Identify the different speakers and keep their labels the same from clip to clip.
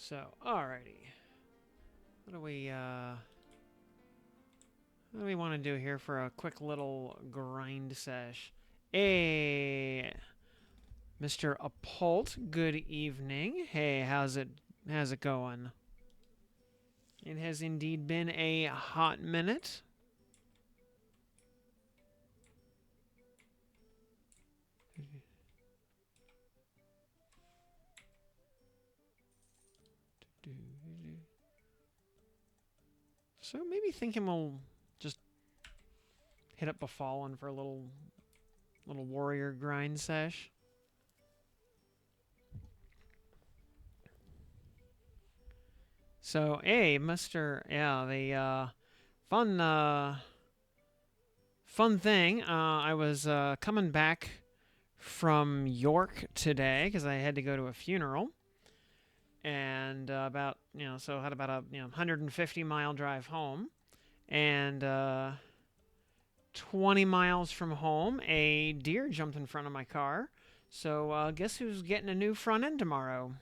Speaker 1: So, alrighty. What do we want to do here for a quick little grind sesh? Hey, Mr. Apult, good evening. Hey, how's it going? It has indeed been a hot minute. So maybe thinking we'll just hit up Befallen for a little warrior grind sesh. So, hey, Mr. Yeah, the fun thing. I was coming back from York today because I had to go to a funeral, and so had about a 150-mile drive home, and 20 miles from home, a deer jumped in front of my car. So guess who's getting a new front end tomorrow?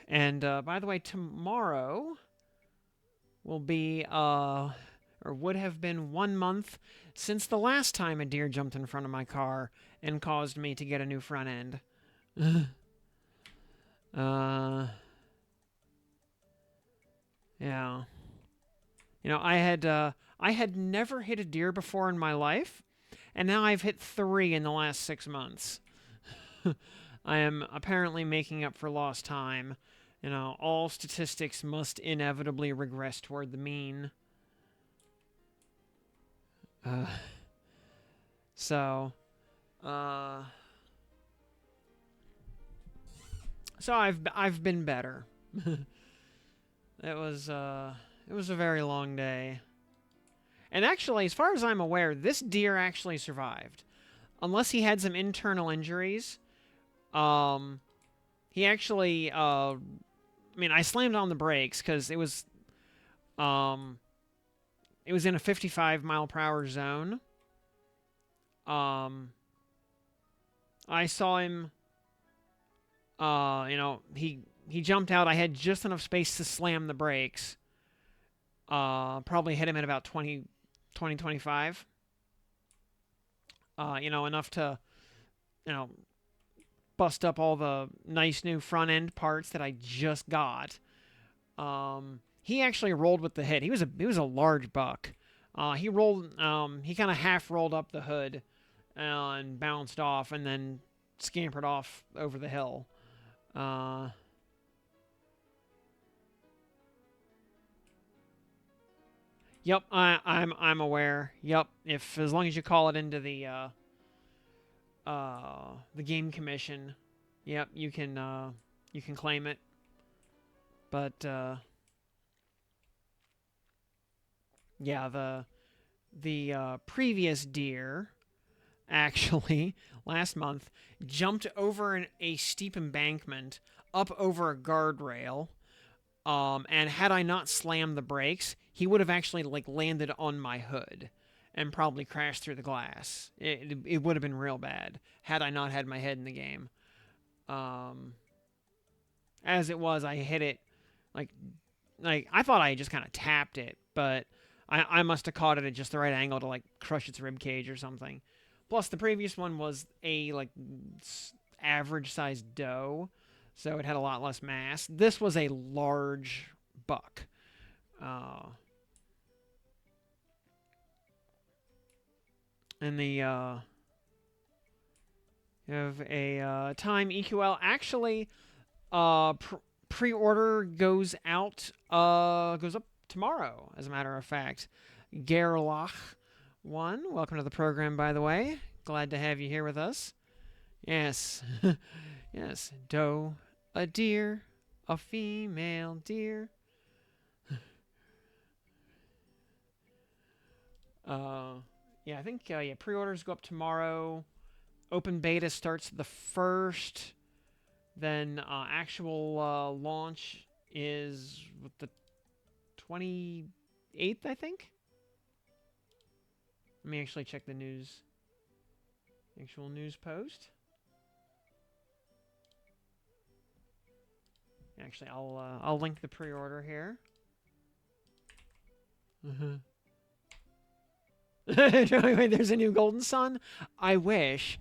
Speaker 1: And by the way, tomorrow will be or would have been 1 month since the last time a deer jumped in front of my car and caused me to get a new front end. Yeah. I had never hit a deer before in my life, and now I've hit 3 in the last 6 months. I am apparently making up for lost time. All statistics must inevitably regress toward the mean. Uh, so, uh, so I've been better. It was a very long day. And actually, as far as I'm aware, this deer actually survived. Unless he had some internal injuries. He actually I slammed on the brakes cuz it was in a 55 mile per hour zone. I saw him he jumped out. I had just enough space to slam the brakes. Probably hit him at about 25. Enough to, bust up all the nice new front end parts that I just got. He actually rolled with the hit. He was a large buck. He rolled. He kind of half rolled up the hood and bounced off, and then scampered off over the hill. Yep, I'm aware. Yep, if as long as you call it into the game commission, yep, you can claim it. But yeah, the previous deer actually last month jumped over a steep embankment up over a guardrail. And had I not slammed the brakes, he would have actually landed on my hood and probably crashed through the glass. It would have been real bad had I not had my head in the game. Um, as it was, I hit it like I thought I just kind of tapped it, but I must have caught it at just the right angle to crush its rib cage or something. Plus, the previous one was a average sized doe, so it had a lot less mass. This was a large buck. And the you have a time EQL. Actually, pre-order goes up tomorrow. As a matter of fact, Gerlach one. Welcome to the program, by the way. Glad to have you here with us. Yes, yes. Doe, a deer, a female deer. Yeah, I think pre-orders go up tomorrow. Open beta starts the 1st. Then actual launch is the 28th, I think. Let me actually check the news. Actual news post. Actually, I'll link the pre-order here. Wait, there's a new Golden Sun? I wish.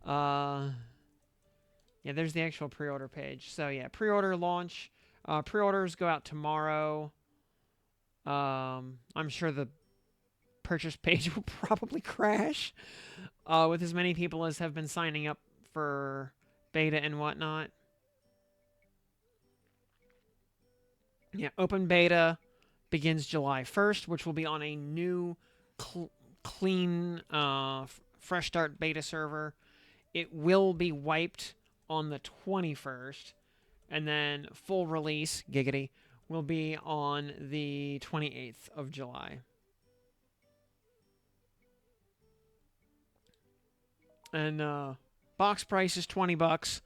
Speaker 1: Yeah, there's the actual pre-order page. So yeah, pre-order launch. Pre-orders go out tomorrow. I'm sure the purchase page will probably crash with as many people as have been signing up for beta and whatnot. Yeah, open beta begins July 1st, which will be on a new clean, fresh start beta server. It will be wiped on the 21st, and then full release, giggity, will be on the 28th of July. And box price is $20.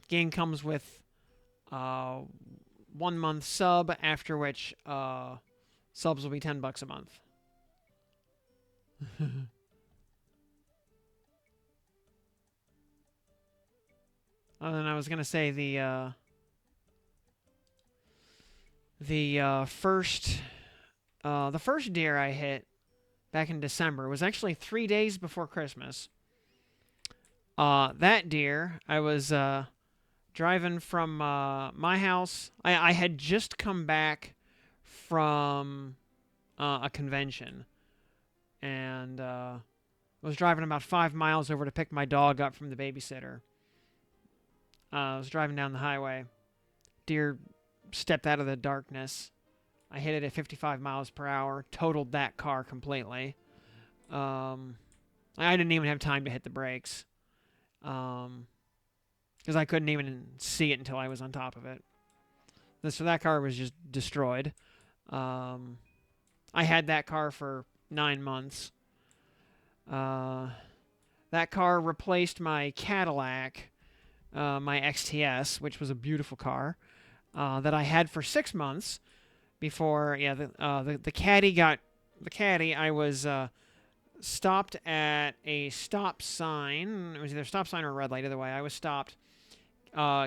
Speaker 1: Game comes with 1 month sub, after which subs will be $10 a month. And I was gonna say the first deer I hit back in December was actually 3 days before Christmas. That deer, I was driving from my house. I had just come back from a convention, and was driving about 5 miles over to pick my dog up from the babysitter. I was driving down the highway. Deer stepped out of the darkness. I hit it at 55 miles per hour, totaled that car completely. I didn't even have time to hit the brakes. Because I couldn't even see it until I was on top of it. So that car was just destroyed. I had that car for 9 months. That car replaced my Cadillac, my XTS, which was a beautiful car, that I had for 6 months before. Yeah, the Caddy got the Caddy. I was stopped at a stop sign. It was either a stop sign or a red light. Either way, I was stopped.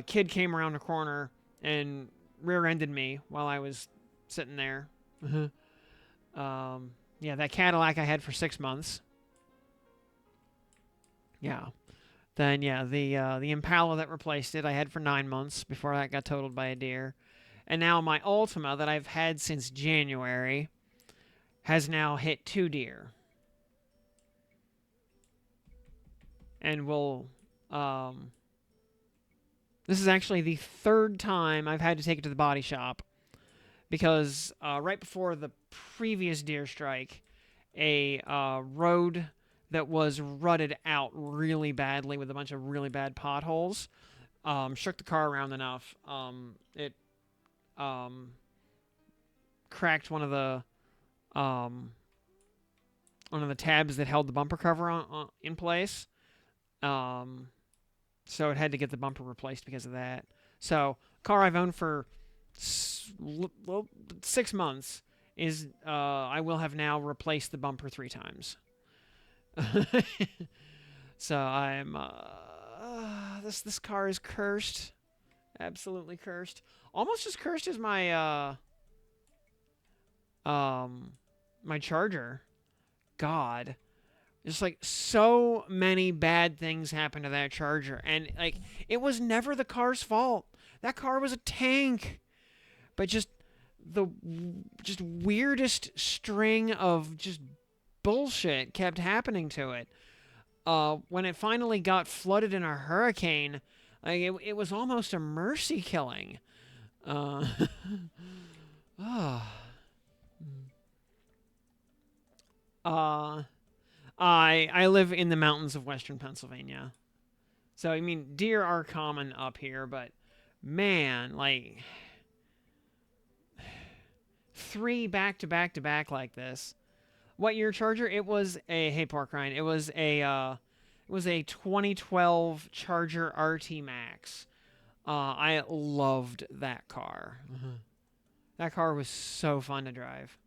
Speaker 1: Kid came around the corner and rear-ended me while I was sitting there. Yeah, that Cadillac I had for 6 months. Yeah. Then yeah, the Impala that replaced it I had for 9 months before that got totaled by a deer. And now my Altima that I've had since January has now hit 2 deer. And will this is actually the 3rd time I've had to take it to the body shop, because right before the previous deer strike, a road that was rutted out really badly with a bunch of really bad potholes shook the car around enough. It cracked one of the tabs that held the bumper cover in place. So it had to get the bumper replaced because of that. So, car I've owned for 6 months is I will have now replaced the bumper 3 times. So I'm this car is cursed, absolutely cursed, almost as cursed as my my Charger. God. Just like so many bad things happened to that Charger, and like it was never the car's fault. That car was a tank, but just the weirdest string of just bullshit kept happening to it. When it finally got flooded in a hurricane, like it was almost a mercy killing. I live in the mountains of western Pennsylvania. So, I mean, deer are common up here, but man, like 3 back to back to back like this. What year Charger? It was a hey pork rind. It was a 2012 Charger RT Max. I loved that car. That car was so fun to drive.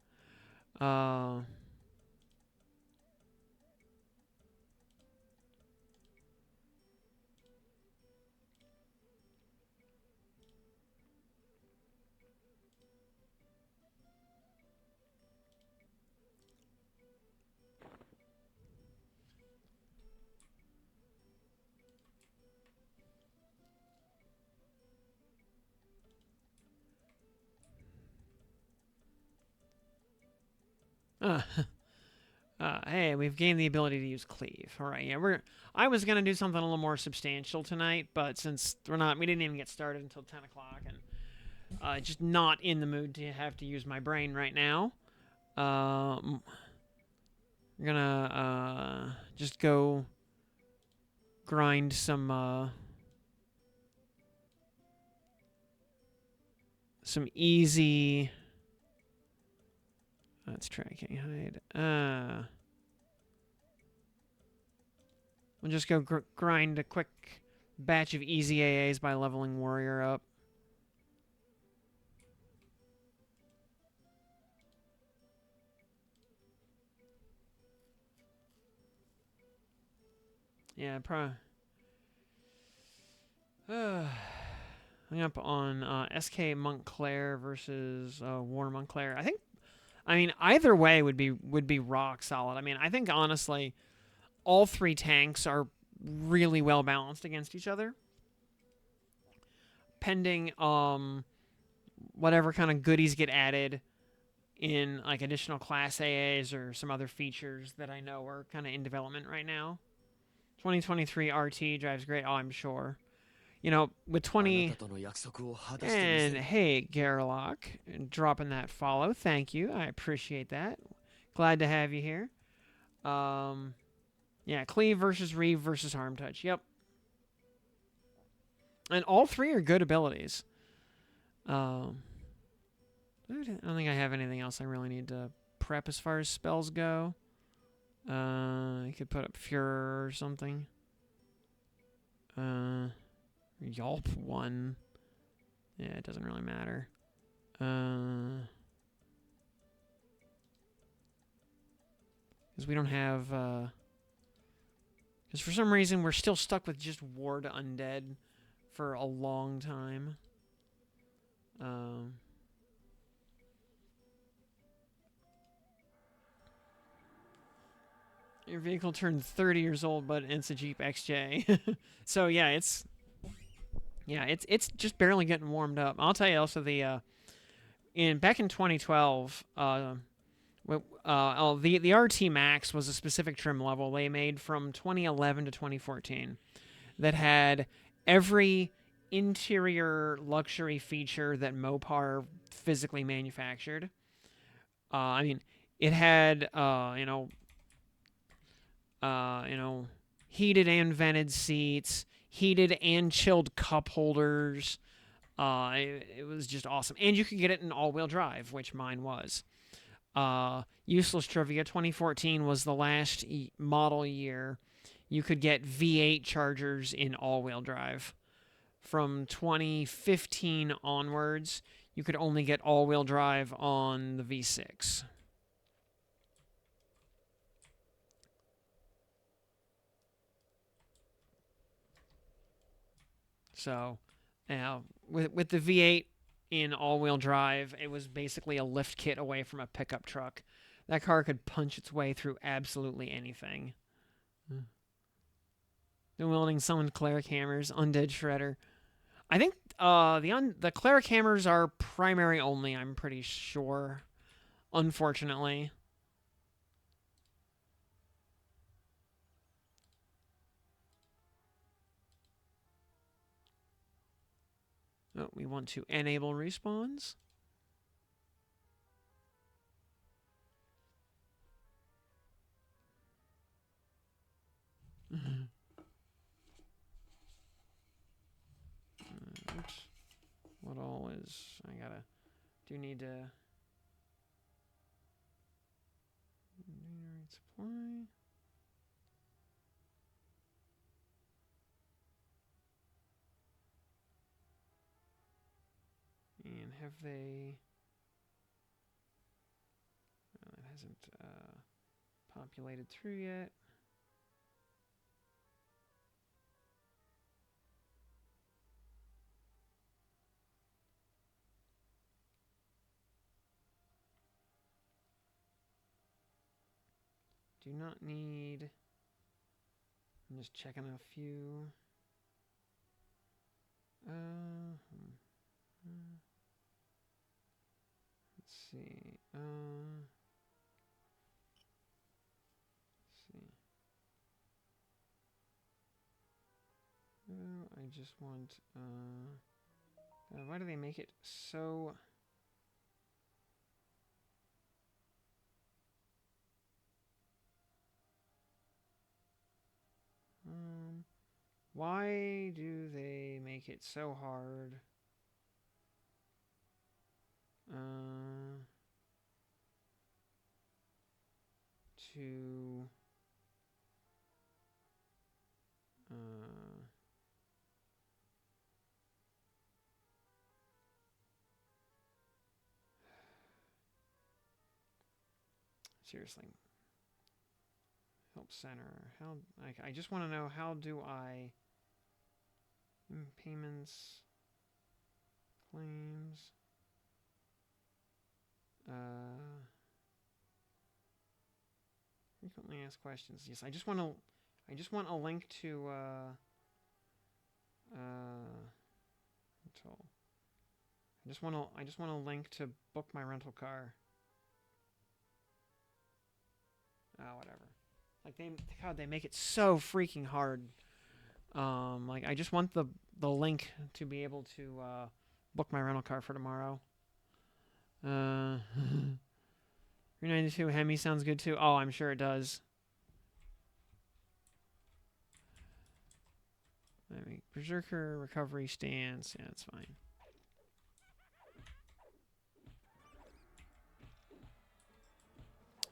Speaker 1: Uh, hey, we've gained the ability to use cleave. All right, yeah, I was gonna do something a little more substantial tonight, but since we didn't even get started until 10 o'clock, and just not in the mood to have to use my brain right now. I'm gonna just go grind some easy. That's tracking hide. We'll just go grind a quick batch of easy AAs by leveling warrior up. Yeah, probably. Hung up on SK Montclair versus War Montclair. I mean, either way would be rock solid. I mean, I think honestly, all three tanks are really well balanced against each other. Pending whatever kind of goodies get added in like additional class AAs or some other features that I know are kind of in development right now. 2023 RT drives great. Oh, I'm sure. You know, with 20 and hey, Garlock, dropping that follow. Thank you. I appreciate that. Glad to have you here. Yeah, Cleave versus Reeve versus Harm Touch. Yep. And all three are good abilities. I don't think I have anything else I really need to prep as far as spells go. I could put up Furor or something. Yelp 1. Yeah, it doesn't really matter. Because we don't have... Because for some reason, we're still stuck with just Ward Undead for a long time. Your vehicle turned 30 years old, but it's a Jeep XJ. So yeah, it's just barely getting warmed up. I'll tell you also back in 2012, the RT Max was a specific trim level they made from 2011 to 2014 that had every interior luxury feature that Mopar physically manufactured. I mean, it had heated and vented seats, heated and chilled cup holders. It was just awesome, and you could get it in all-wheel drive, which mine was. Useless trivia: 2014 was the last model year you could get V8 Chargers in all-wheel drive. From 2015 onwards, you could only get all-wheel drive on the V6. So, with the V8 in all-wheel drive, it was basically a lift kit away from a pickup truck. That car could punch its way through absolutely anything. The wielding summoned cleric hammers, undead shredder. I think the cleric hammers are primary only. I'm pretty sure. Unfortunately. Oh, we want to enable respawns. Oops. What all is... Do need to... Supply... And have they... Well, it hasn't populated through yet. Do not need... I'm just checking a few... Let's see. just want, why do they make it so... why do they make it so hard? To... seriously. Help center. How... I just want to know, how do I... payments... claims... frequently asked questions. Yes, I just want a link to rental. I just want a link to book my rental car. Whatever. Like they make it so freaking hard. Like I just want the link to be able to book my rental car for tomorrow. 392 Hemi sounds good too. Oh, I'm sure it does. Berserker recovery stance. Yeah, that's fine.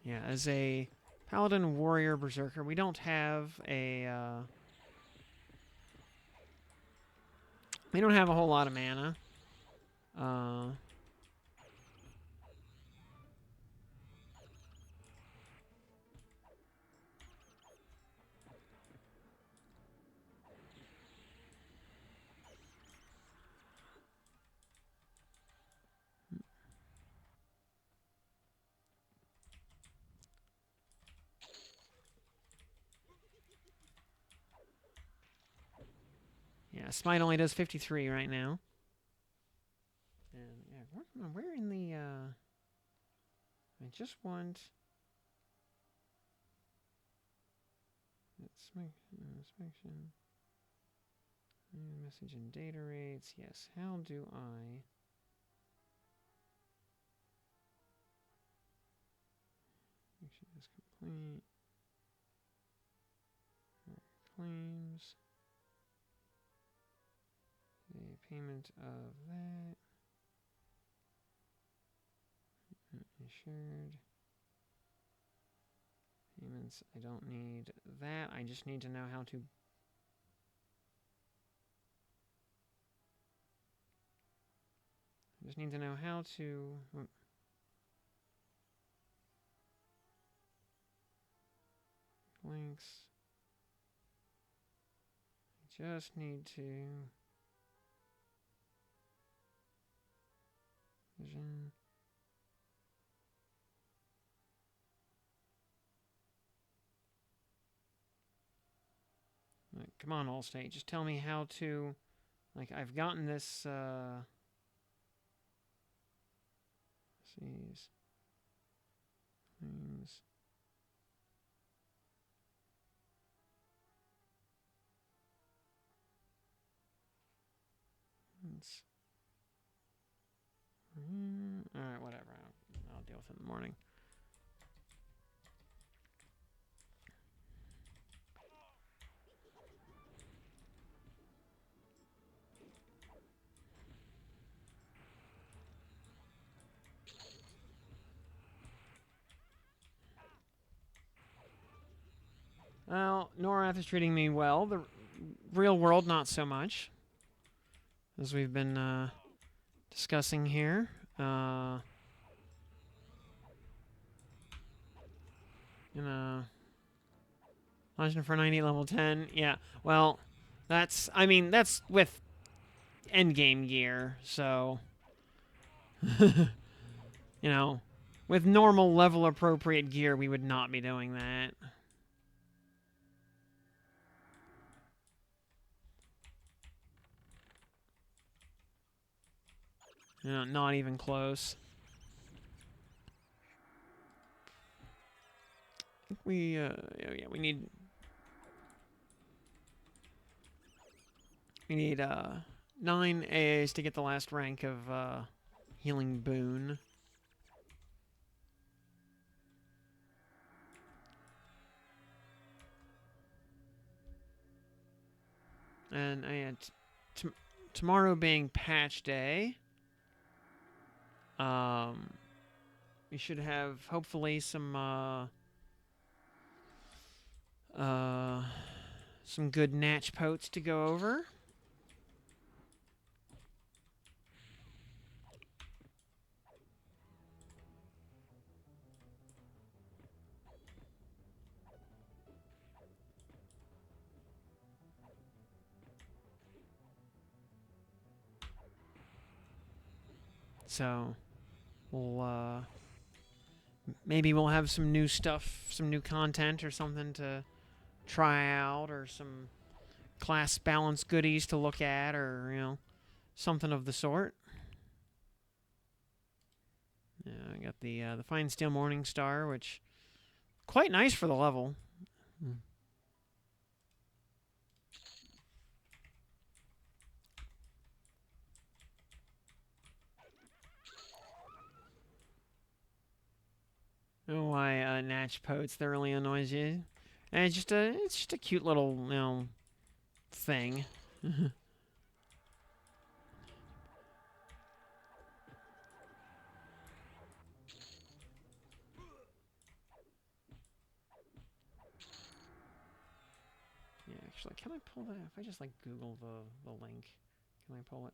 Speaker 1: Yeah, as a paladin warrior berserker, we don't have a we don't have a whole lot of mana. Yeah, Smite only does 53 right now. And yeah, where in the I just want inspection, message and data rates. Yes, how do I mission is complete? Claims. The payment of that. Insured. Payments, I don't need that. I just need to know how to... I just need to know how to... links. I just need to... vision. Like, come on, Allstate, just tell me how to... Like, I've gotten this, Claims. Alright, whatever. I'll deal with it in the morning. Well, Norath is treating me well. The real world, not so much. As we've been discussing here. Legend for 98 level 10. Yeah, well, that's... I mean, that's with endgame gear, so... you know, with normal level appropriate gear, we would not be doing that. You know, not even close. I think we, yeah, we need... We need 9 AAs to get the last rank of Healing Boon. And tomorrow being patch day, we should have hopefully some good Natch Potes to go over. So we'll maybe we'll have some new stuff, some new content or something to try out, or some class balance goodies to look at, or something of the sort. Yeah, I got the Fine Steel Morning Star, which quite nice for the level. Oh, why Natch Potes? That really annoys you. And it's just a cute little thing. Yeah, actually, can I pull that? If I just like Google the link, can I pull it?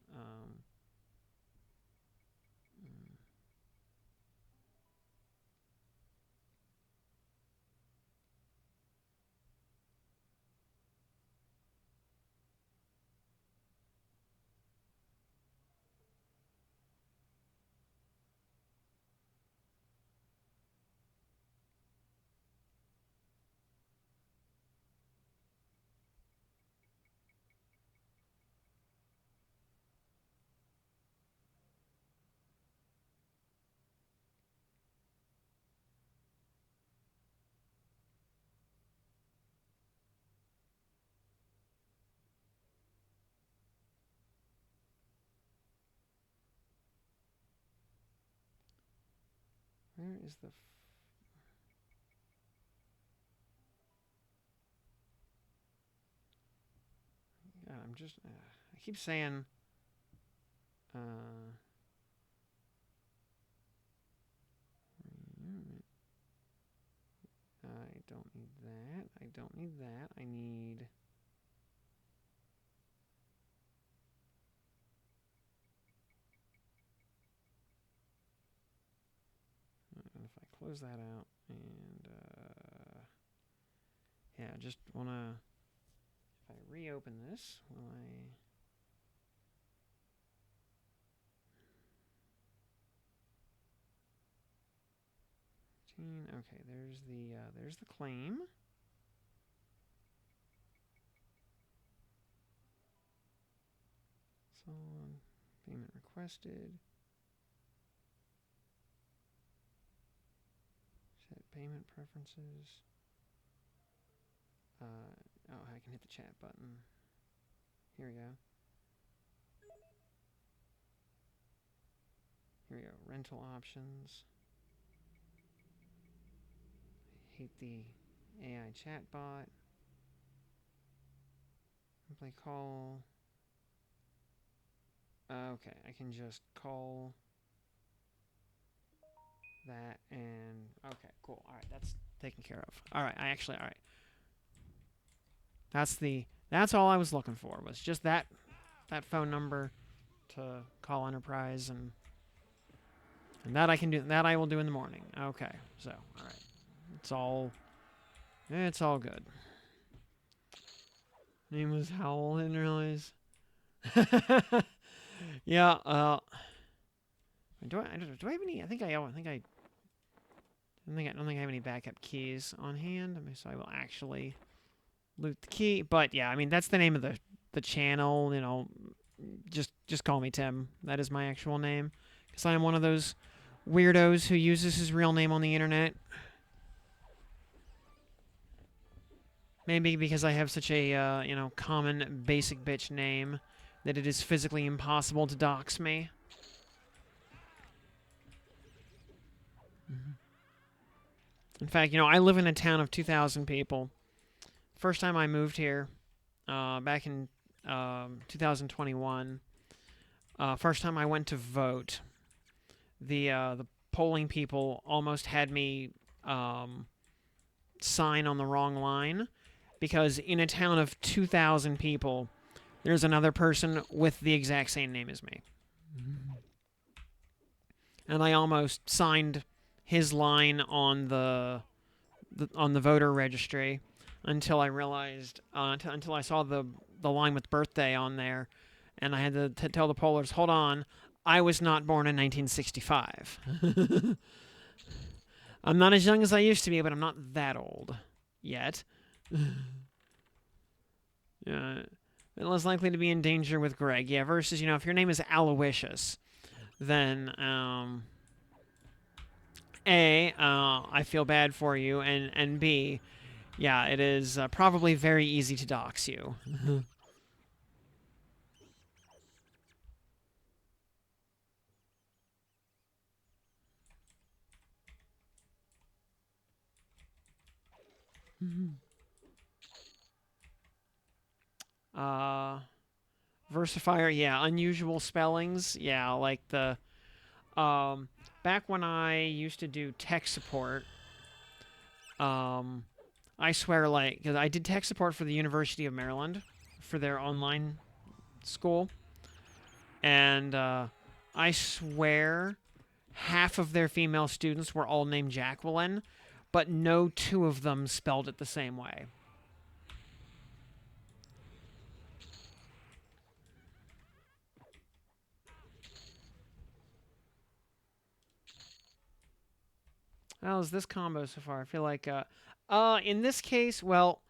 Speaker 1: Where is the? God, I'm just. I keep saying. I don't need that. I don't need that. I need. And if I close that out and yeah, just wanna. If I reopen this, will I? Okay, there's the claim. So payment requested. Set payment preferences. Oh, I can hit the chat button. Here we go. Here we go. Rental options. I hate the AI chatbot. Play call. Okay, I can just call that and okay, cool. All right, that's taken care of. All right, all right. That's all I was looking for, was just that phone number to call Enterprise, and that I can do. That I will do in the morning. Okay, so all right, it's all good. Name was Howell, I didn't realize. Yeah. Do I have any? I don't think I have any backup keys on hand. So I will actually loot the key. But yeah, I mean that's the name of the channel. Just call me Tim. That is my actual name, because I am one of those weirdos who uses his real name on the internet. Maybe because I have such a, common basic bitch name that it is physically impossible to dox me. In fact, I live in a town of 2,000 people. First time I moved here, back in 2021, first time I went to vote, the polling people almost had me um, sign on the wrong line because in a town of 2,000 people, there's another person with the exact same name as me. And I almost signed his line on the voter registry until I realized until I saw the line with birthday on there, and I had to tell the pollers, hold on, I was not born in 1965. I'm not as young as I used to be, but I'm not that old yet. uh, less likely to be in danger with Greg. Yeah, versus, if your name is Aloysius, then, A, I feel bad for you, and B, yeah, it is probably very easy to dox you. uh, Versifier, yeah, unusual spellings, yeah, like um, back when I used to do tech support, um, I swear, like, because I did tech support for the University of Maryland for their online school, and I swear half of their female students were all named Jacqueline, but no two of them spelled it the same way. How's this combo so far? I feel like, in this case, well,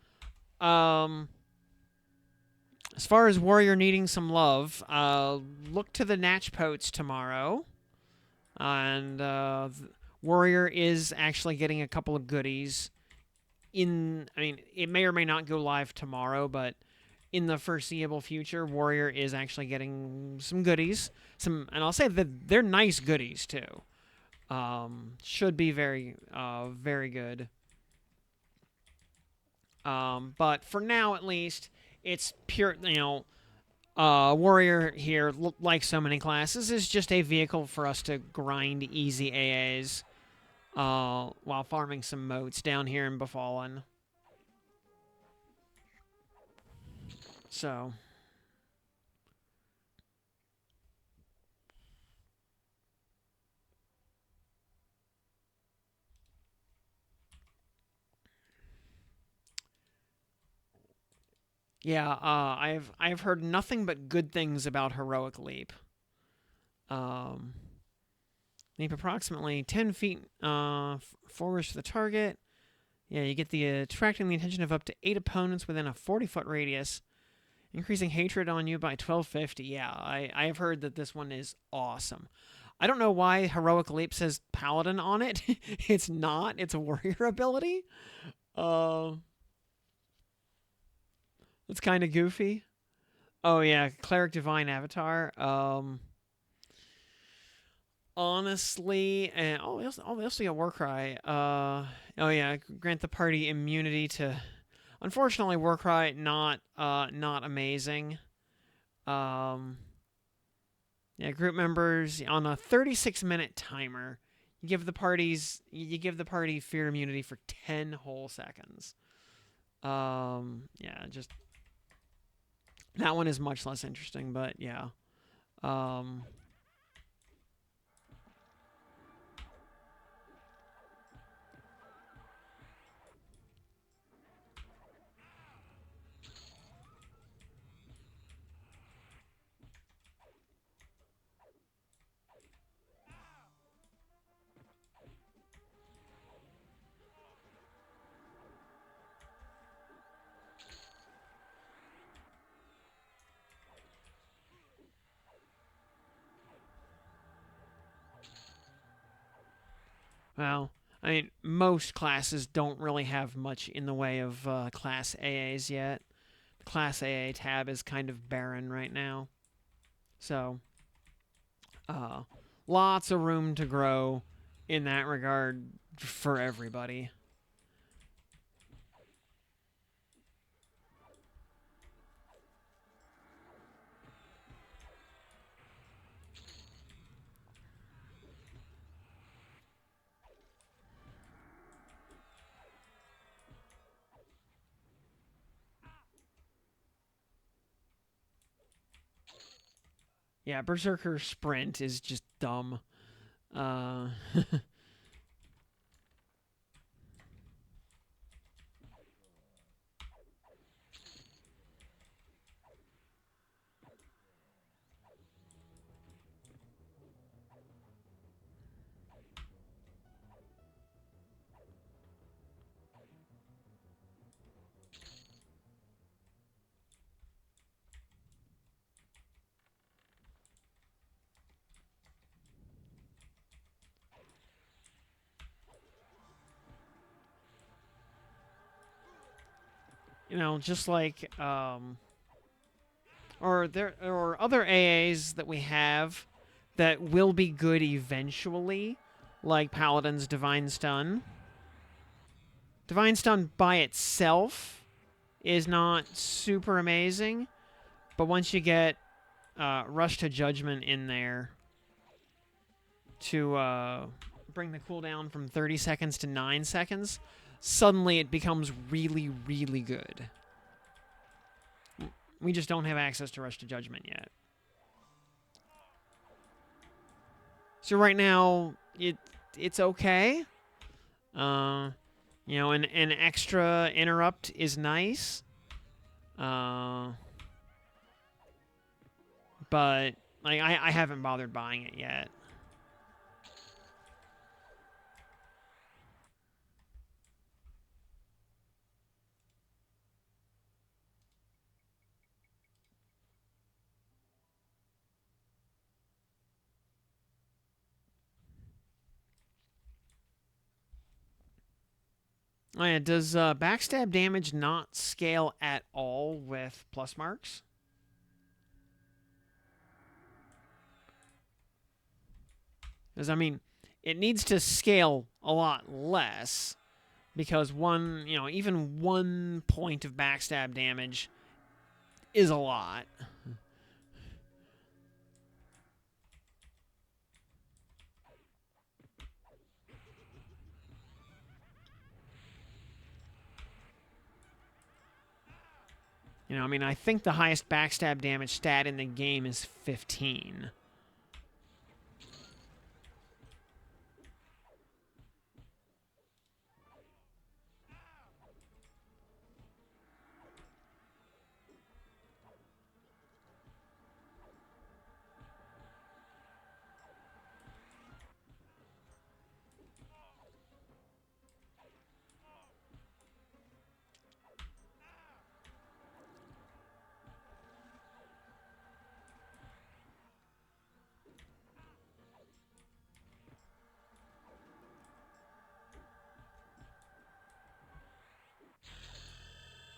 Speaker 1: um, as far as Warrior needing some love, look to the Natchpotes tomorrow. And Warrior is actually getting a couple of goodies. I mean, it may or may not go live tomorrow, but in the foreseeable future, Warrior is actually getting some goodies. And I'll say that they're nice goodies too. Should be very, very good. But for now, at least, it's pure. Warrior here, like so many classes, is just a vehicle for us to grind easy AAs while farming some moats down here in Befallen. So, yeah, I've heard nothing but good things about Heroic Leap. Um, Leap approximately 10 feet forwards to the target. Yeah, you get the attracting the attention of up to 8 opponents within a 40-foot radius, increasing hatred on you by 1250. Yeah, I have heard that this one is awesome. I don't know why Heroic Leap says Paladin on it. It's not. It's a warrior ability. Uh, it's kind of goofy. Oh yeah, Cleric Divine Avatar. Honestly, and we also got Warcry. Oh yeah, grant the party immunity to. Unfortunately, Warcry not amazing. Um, yeah, group members on a 36-minute timer. You give the party fear immunity for 10 whole seconds. Yeah, just that one is much less interesting, but yeah. Um, well, I mean, most classes don't really have much in the way of class AAs yet. The class AA tab is kind of barren right now. So, uh, lots of room to grow in that regard for everybody. Yeah, Berserker Sprint is just dumb. Uh, just like or there or other AAs that we have that will be good eventually, like Paladin's Divine Stun. Divine Stun by itself is not super amazing, but once you get Rush to Judgment in there to bring the cooldown from 30 seconds to 9 seconds, suddenly it becomes really, really good. We just don't have access to Rush to Judgment yet. So right now, it's okay. An extra interrupt is nice. But like I haven't bothered buying it yet. Oh yeah, does backstab damage not scale at all with plus marks? Because I mean, it needs to scale a lot less because even 1 point of backstab damage is a lot. I think the highest backstab damage stat in the game is 15.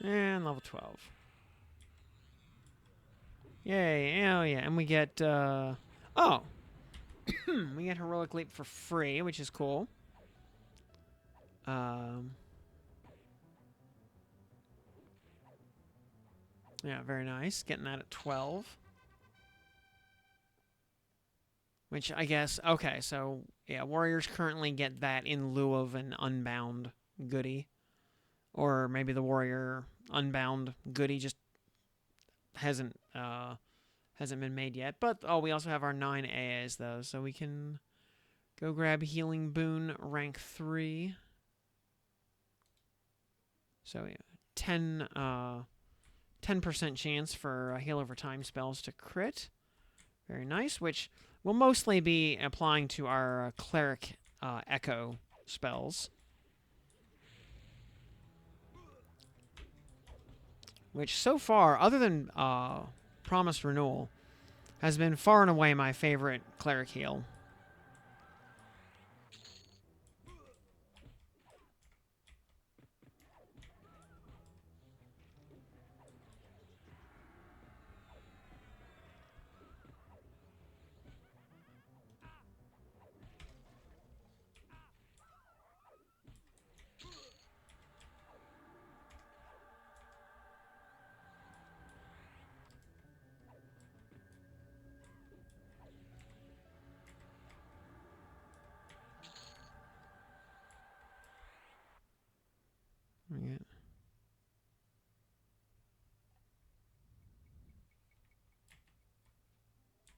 Speaker 1: And level 12. Yay, oh yeah, and we get, we get Heroic Leap for free, which is cool. Yeah, very nice. Getting that at 12. Which I guess, okay, so yeah, Warriors currently get that in lieu of an Unbound goodie. Or maybe the Warrior Unbound goodie just hasn't been made yet. But, we also have our 9 AAs, though, so we can go grab Healing Boon rank 3. So, yeah, 10% chance for heal over time spells to crit. Very nice, which will mostly be applying to our Cleric Echo spells. Which so far, other than Promised Renewal, has been far and away my favorite Cleric heal.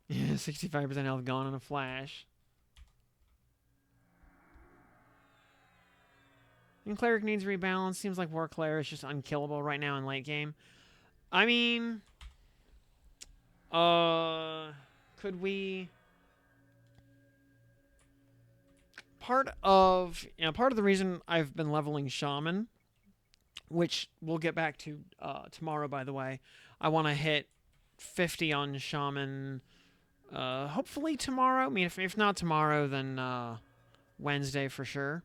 Speaker 1: Yeah, 65% health gone in a flash. And Cleric needs rebalance. Seems like War Cleric is just unkillable right now in late game. I mean, could we? Part of the reason I've been leveling Shaman, which we'll get back to tomorrow, by the way. I want to hit 50 on Shaman. Hopefully tomorrow. I mean, if not tomorrow, then Wednesday for sure.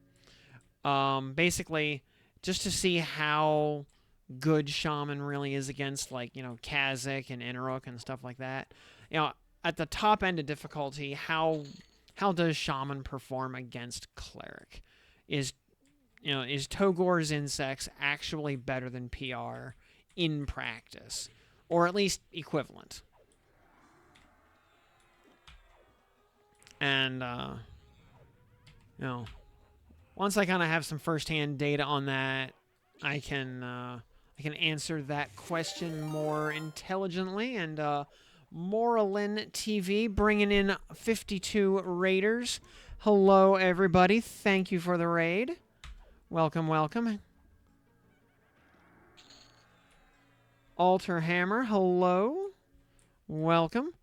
Speaker 1: Basically, just to see how good Shaman really is against, like, Kha'Zix and Inuruk and stuff like that. At the top end of difficulty, how does Shaman perform against Cleric? Is Togor's Insects actually better than PR in practice? Or at least equivalent? And, once I kind of have some first-hand data on that, I can answer that question more intelligently. And Moralin TV bringing in 52 raiders. Hello, everybody. Thank you for the raid. Welcome, welcome. Alter Hammer, hello. Welcome.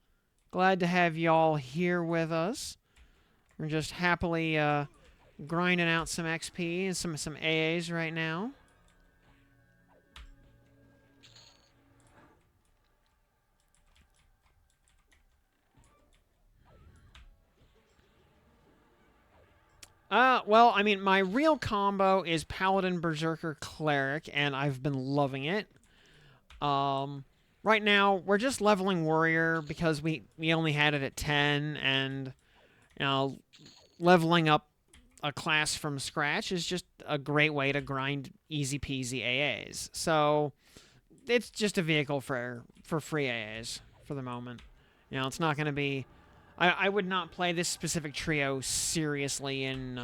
Speaker 1: Glad to have y'all here with us. We're just happily grinding out some XP and some AAs right now. Well, I mean, my real combo is Paladin, Berserker, Cleric, and I've been loving it. Right now, we're just leveling Warrior because we only had it at 10, and, leveling up a class from scratch is just a great way to grind easy peasy AAs. So, it's just a vehicle for free AAs for the moment. It's not going to be... I would not play this specific trio seriously in,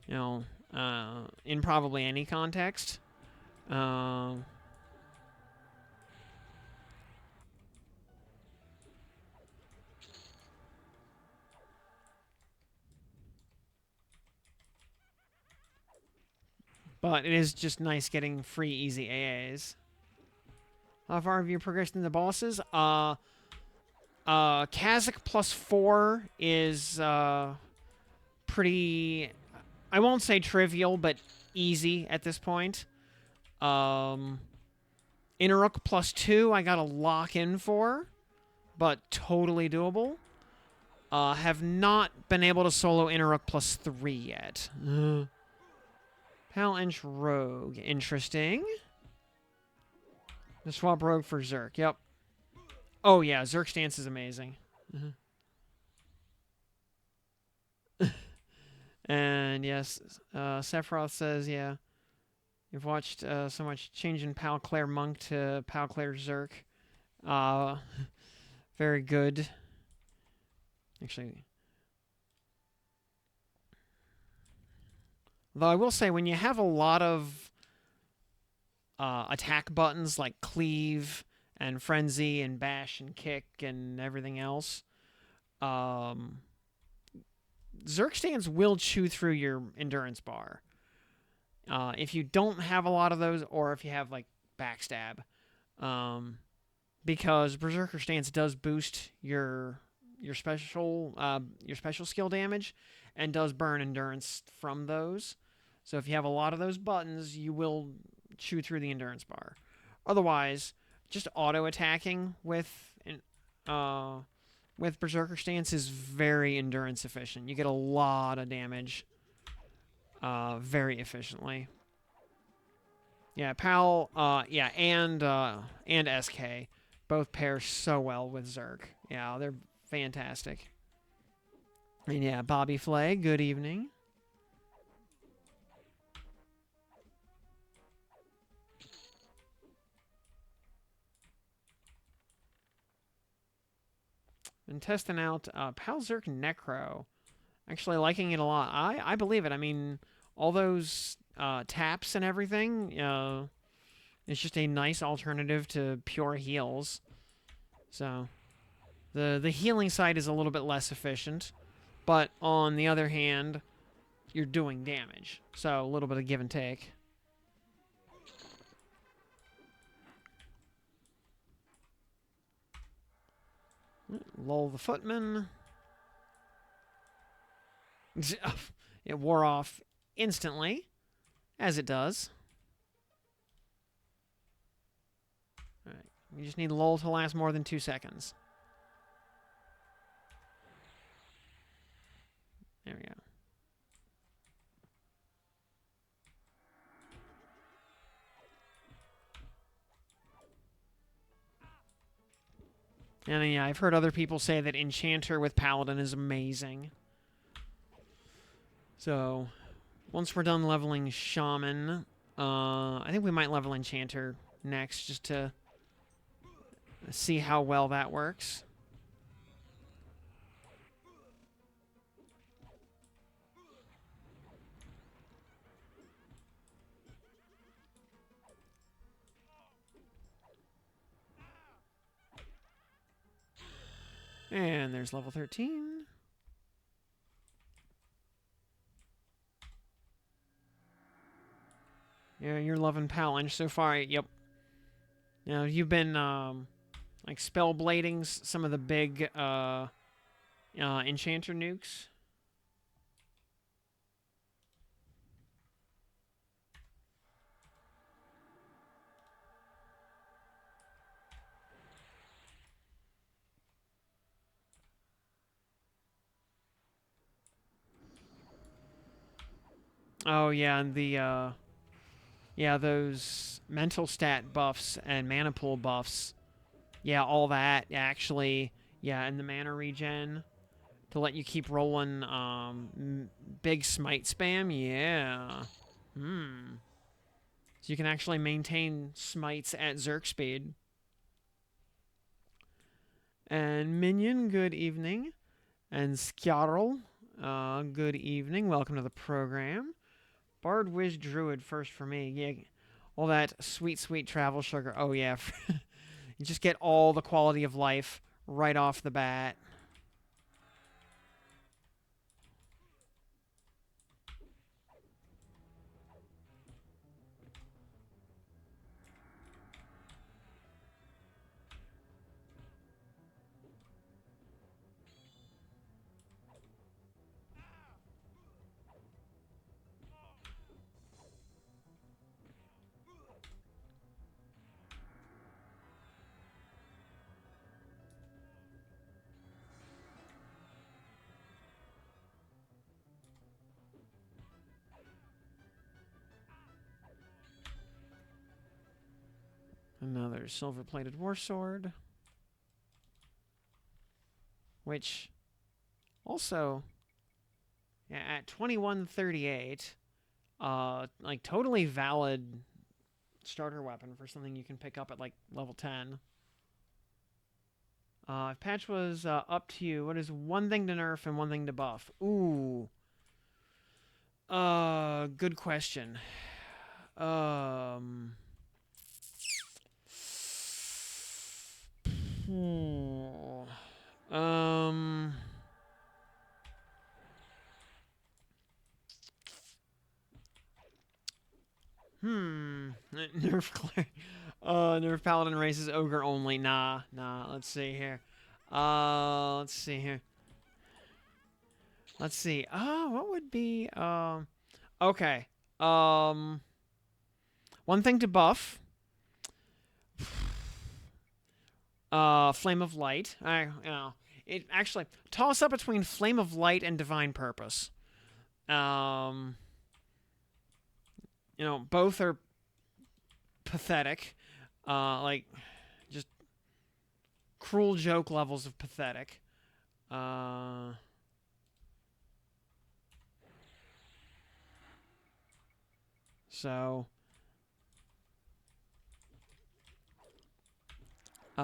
Speaker 1: in probably any context. But it is just nice getting free, easy AAs. How far have you progressed in the bosses? Kha'Zix +4 is pretty... I won't say trivial, but easy at this point. Inuruk +2 I gotta lock in for, but totally doable. Have not been able to solo Inuruk +3 yet. Pal Inch Rogue. Interesting. The swap Rogue for Zerk. Yep. Oh, yeah. Zerk stance is amazing. And, yes, Sephiroth says, yeah, you've watched so much change in Pal Claire Monk to Pal Claire Zerk. Very good. Actually... Though I will say, when you have a lot of attack buttons like Cleave and Frenzy and Bash and Kick and everything else, Zerk stance will chew through your endurance bar. If you don't have a lot of those, or if you have, like, Backstab, because Berserker stance does boost your special skill damage and does burn endurance from those. So if you have a lot of those buttons, you will chew through the endurance bar. Otherwise, just auto-attacking with Berserker stance is very endurance efficient. You get a lot of damage very efficiently. Yeah, Pal, yeah, and SK both pair so well with Zerk. Yeah, they're fantastic. And yeah, Bobby Flay, good evening. Been testing out Pal Zerk Necro. Actually liking it a lot. I believe it. I mean, all those taps and everything, it's just a nice alternative to pure heals. So, The healing side is a little bit less efficient, but on the other hand, you're doing damage. So a little bit of give and take. Lull the footman. It wore off instantly, as it does. Alright, we just need lull to last more than 2 seconds. There we go. And then, yeah, I've heard other people say that Enchanter with Paladin is amazing. So, once we're done leveling Shaman, I think we might level Enchanter next just to see how well that works. And there's level 13. Yeah, you're loving Palange so far. Yep. Now, you've been, like, spell blading some of the big, Enchanter nukes. Oh, yeah, and the, yeah, those mental stat buffs and mana pool buffs. Yeah, all that, actually. Yeah, and the mana regen to let you keep rolling, big smite spam. Yeah. So you can actually maintain smites at Zerk speed. And Minion, good evening. And Skjarl, good evening. Welcome to the program. Bard Wiz Druid first for me. Yeah, all that sweet, sweet travel sugar. Oh, yeah. You just get all the quality of life right off the bat. Another silver-plated war sword. Which, also, yeah, at 2138, like, totally valid starter weapon for something you can pick up at, like, level 10. If patch was up to you, what is one thing to nerf and one thing to buff? Ooh. Good question. Um... Nerf Claire. Nerf Paladin races Ogre only. Nah. Let's see here. Let's see here. Let's see. What would be, okay. One thing to buff. Flame of Light. It actually, toss up between Flame of Light and Divine Purpose. Both are pathetic. Like, just cruel joke levels of pathetic. So, we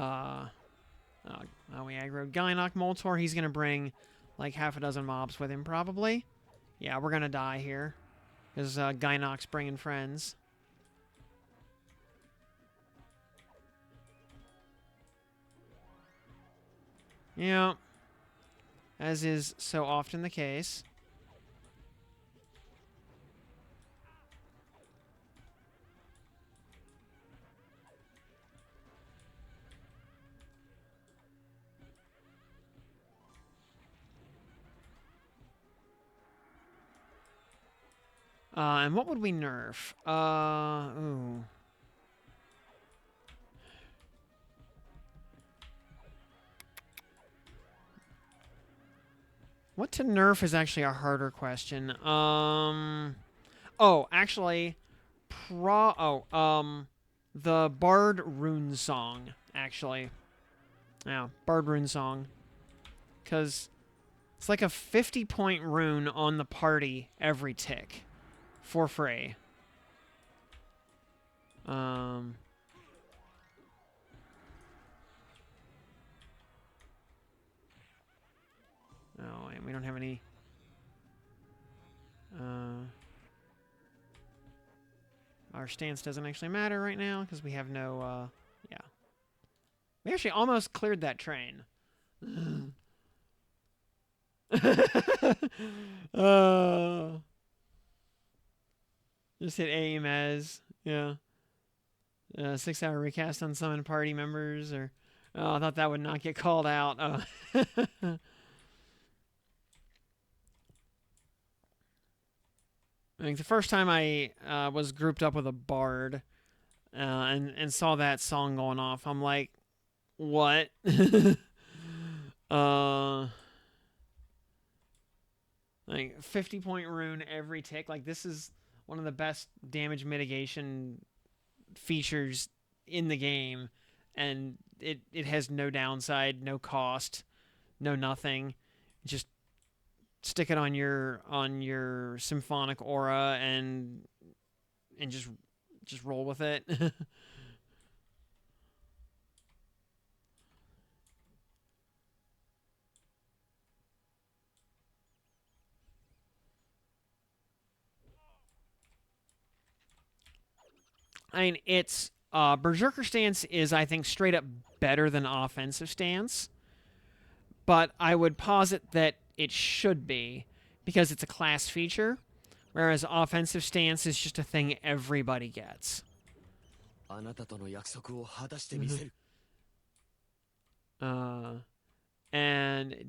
Speaker 1: aggroed Gynok Moltor. He's gonna bring like half a dozen mobs with him, probably. Yeah, we're gonna die here. Because Gynok's bringing friends. Yeah, as is so often the case. And what would we nerf? Ooh. What to nerf is actually a harder question. Oh, actually, the Bard Rune Song, actually. Yeah, Bard Rune Song. Because it's like a 50-point rune on the party every tick. For free. Um... Oh, and we don't have any... Our stance doesn't actually matter right now because we have no, yeah. We actually almost cleared that train. Just hit aim as, yeah. 6-hour recast on summon party members, or... Oh, I thought that would not get called out. I think the first time I was grouped up with a bard and saw that song going off, I'm like, what? Like 50-point rune every tick. Like, this is one of the best damage mitigation features in the game, and it has no downside, no cost, no nothing. Just stick it on your symphonic aura and just roll with it. I mean, it's Berserker stance is, I think, straight up better than offensive stance, but I would posit that it should be because it's a class feature, whereas offensive stance is just a thing everybody gets. And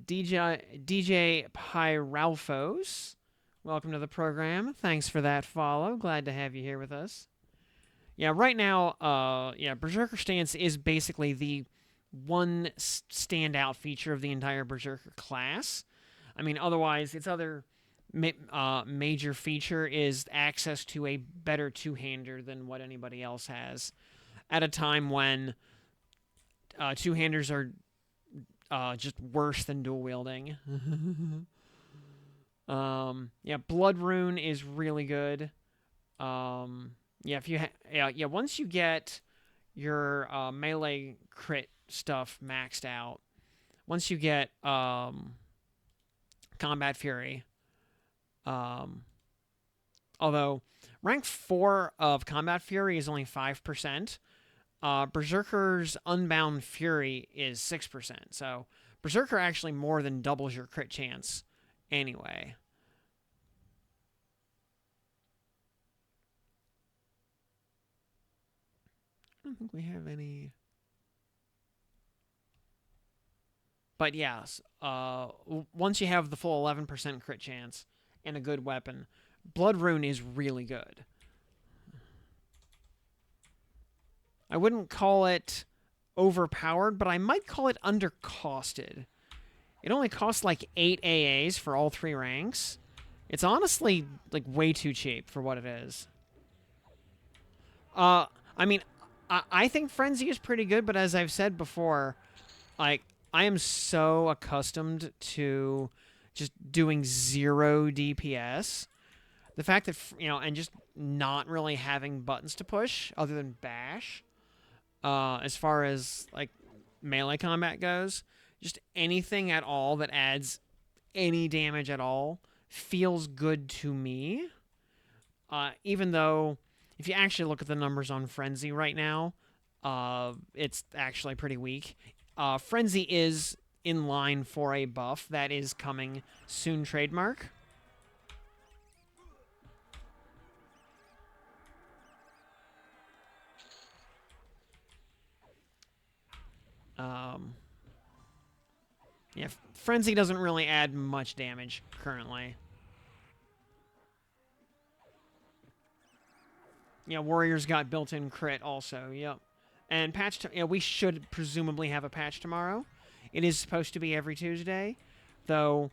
Speaker 1: DJ Pyralphos, welcome to the program. Thanks for that follow. Glad to have you here with us. Yeah, right now, Berserker Stance is basically the one standout feature of the entire Berserker class. I mean, otherwise, its other major feature is access to a better two-hander than what anybody else has, at a time when two-handers are just worse than dual wielding. Yeah, Blood Rune is really good. Yeah, if you once you get your melee crit stuff maxed out, once you get Combat Fury, although rank 4 of Combat Fury is only 5%, Berserker's Unbound Fury is 6%. So Berserker actually more than doubles your crit chance anyway. I don't think we have any. But yes, once you have the full 11% crit chance and a good weapon, Blood Rune is really good. I wouldn't call it overpowered, but I might call it undercosted. It only costs like 8 AAs for all 3 ranks. It's honestly like way too cheap for what it is. I mean, I think Frenzy is pretty good, but as I've said before, like, I am so accustomed to just doing 0 DPS. The fact that, and just not really having buttons to push other than bash, as far as, like, melee combat goes, just anything at all that adds any damage at all feels good to me. Even though, if you actually look at the numbers on Frenzy right now, it's actually pretty weak. Frenzy is in line for a buff that is coming soon trademark. Yeah, Frenzy doesn't really add much damage currently. Yeah, Warriors got built-in crit also, yep. And yeah, we should presumably have a patch tomorrow. It is supposed to be every Tuesday, though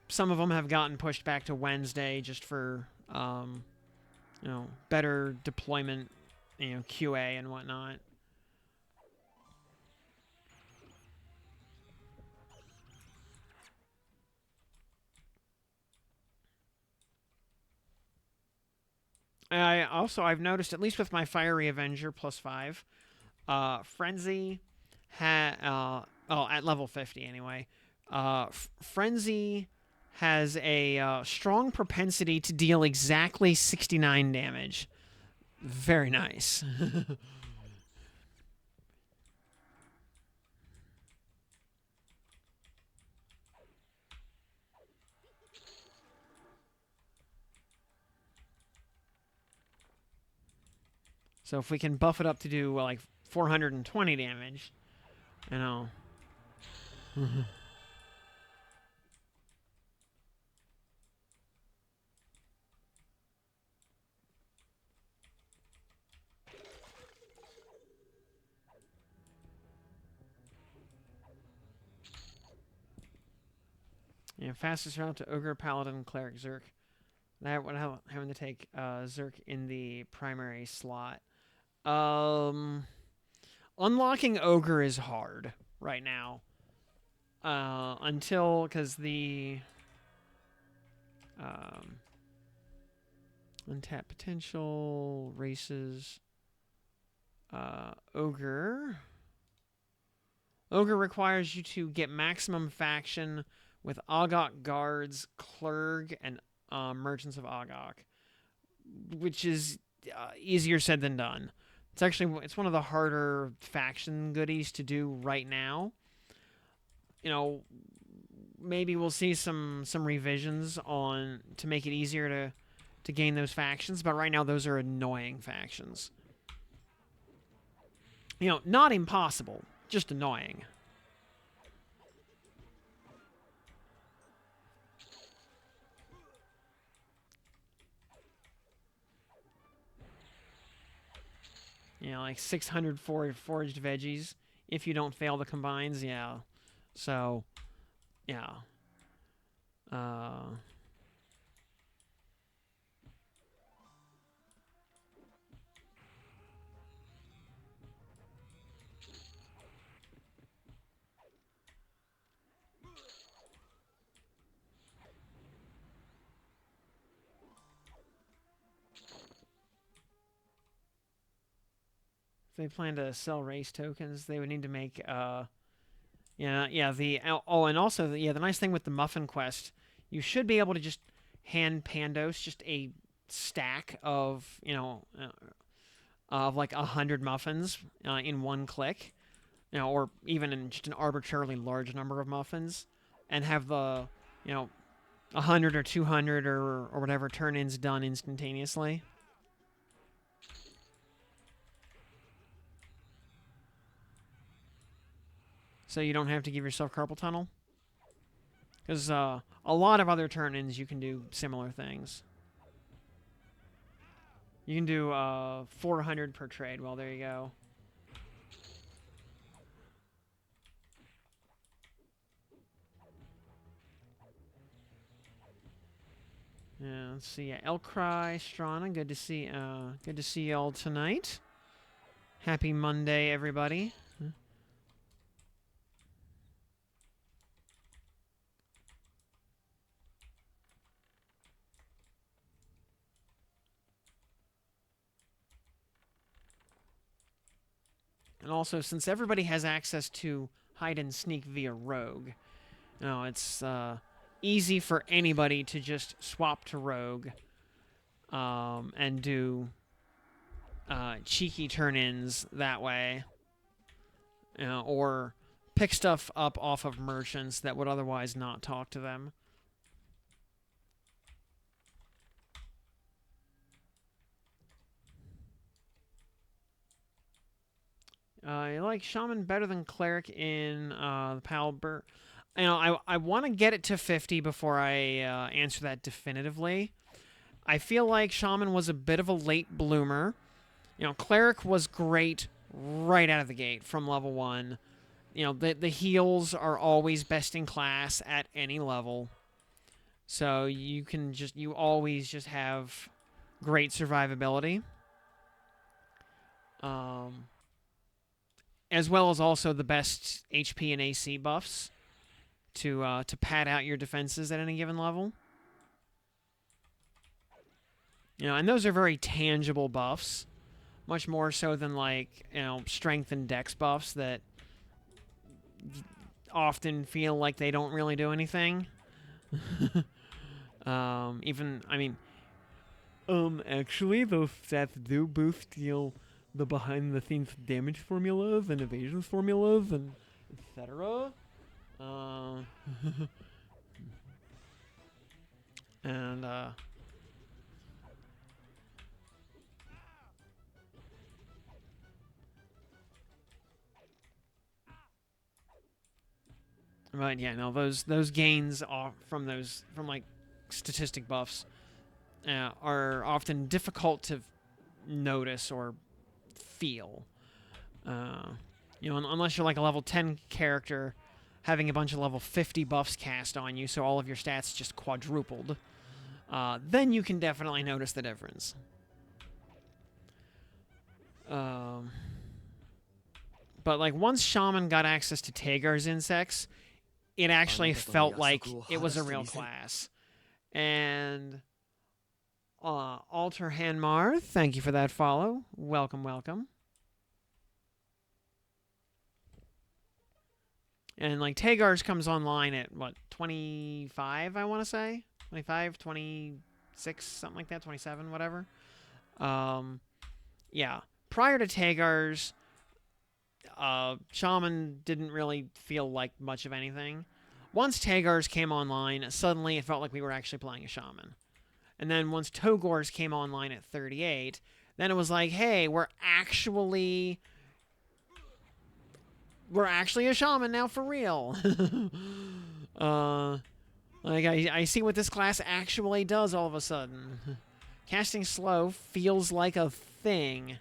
Speaker 1: some of them have gotten pushed back to Wednesday just for, you know, better deployment, you know, QA and whatnot. I've noticed, at least with my Fiery Avenger +5, Frenzy at level 50 anyway. Frenzy has a strong propensity to deal exactly 69 damage. Very nice. So if we can buff it up to do like 420 damage, you know. Yeah, fastest route to Ogre, Paladin, Cleric, Zerk. That would having to take Zerk in the primary slot. Unlocking Ogre is hard right now. Because the untapped potential races Ogre. Ogre requires you to get maximum faction with Ogok guards, Clerg, and Merchants of Ogok, which is easier said than done. It's one of the harder faction goodies to do right now. You know, maybe we'll see some revisions on to make it easier to gain those factions, but right now those are annoying factions. You know, not impossible, just annoying. You know, like 600 foraged veggies if you don't fail the combines, yeah. So, yeah. If they plan to sell race tokens, they would need to make and also the nice thing with the Muffin Quest, you should be able to just hand Pandos just a stack of, you know, of like 100 muffins in one click, you know, or even in just an arbitrarily large number of muffins, and have the, you know, 100 or 200 or whatever turn-ins done instantaneously. So you don't have to give yourself carpal tunnel. Because a lot of other turn-ins you can do similar things. You can do 400 per trade. Well, there you go. Yeah, let's see. Yeah, Elcry, Strana, good to see y'all tonight. Happy Monday, everybody. And also, since everybody has access to hide and sneak via Rogue, you know, it's easy for anybody to just swap to Rogue and do cheeky turn-ins that way. You know, or pick stuff up off of merchants that would otherwise not talk to them. I like Shaman better than Cleric in the Palber. You know, I want to get it to 50 before I answer that definitively. I feel like Shaman was a bit of a late bloomer. You know, Cleric was great right out of the gate from level 1. You know, the heals are always best in class at any level. So you always just have great survivability. As well as also the best HP and AC buffs to pad out your defenses at any given level. You know, and those are very tangible buffs, much more so than like, you know, strength and dex buffs that often feel like they don't really do anything. Actually, those stats do boost, you know, the behind-the-scenes damage formulas and evasion formulas and etc. And, But yeah, no, those gains are from like statistic buffs are often difficult to notice or feel. You know, unless you're like a level 10 character having a bunch of level 50 buffs cast on you, so all of your stats just quadrupled, then you can definitely notice the difference. But like once Shaman got access to Tagar's insects, it actually felt like it was a real class. And Alter Hanmar, thank you for that follow. Welcome, welcome. And like Tagar's comes online at what, 25, I want to say? 25, 26, something like that, 27, whatever. Yeah. Prior to Tagar's, Shaman didn't really feel like much of anything. Once Tagar's came online, suddenly it felt like we were actually playing a Shaman. And then once Togor's came online at 38, then it was like, hey, we're actually a Shaman now for real. Like, I see what this class actually does all of a sudden. Casting slow feels like a thing.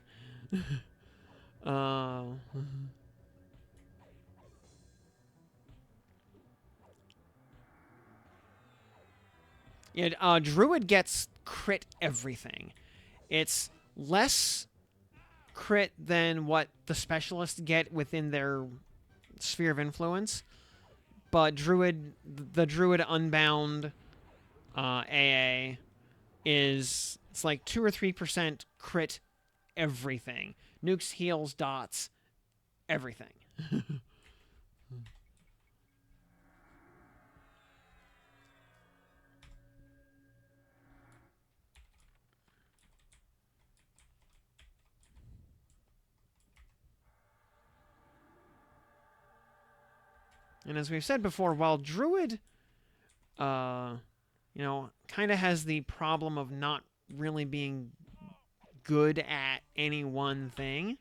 Speaker 1: Yeah, Druid gets crit everything. It's less crit than what the specialists get within their sphere of influence, but the Druid Unbound AA it's like 2 or 3% crit everything. Nukes, heals, dots, everything. And as we've said before, while Druid, you know, kind of has the problem of not really being good at any one thing,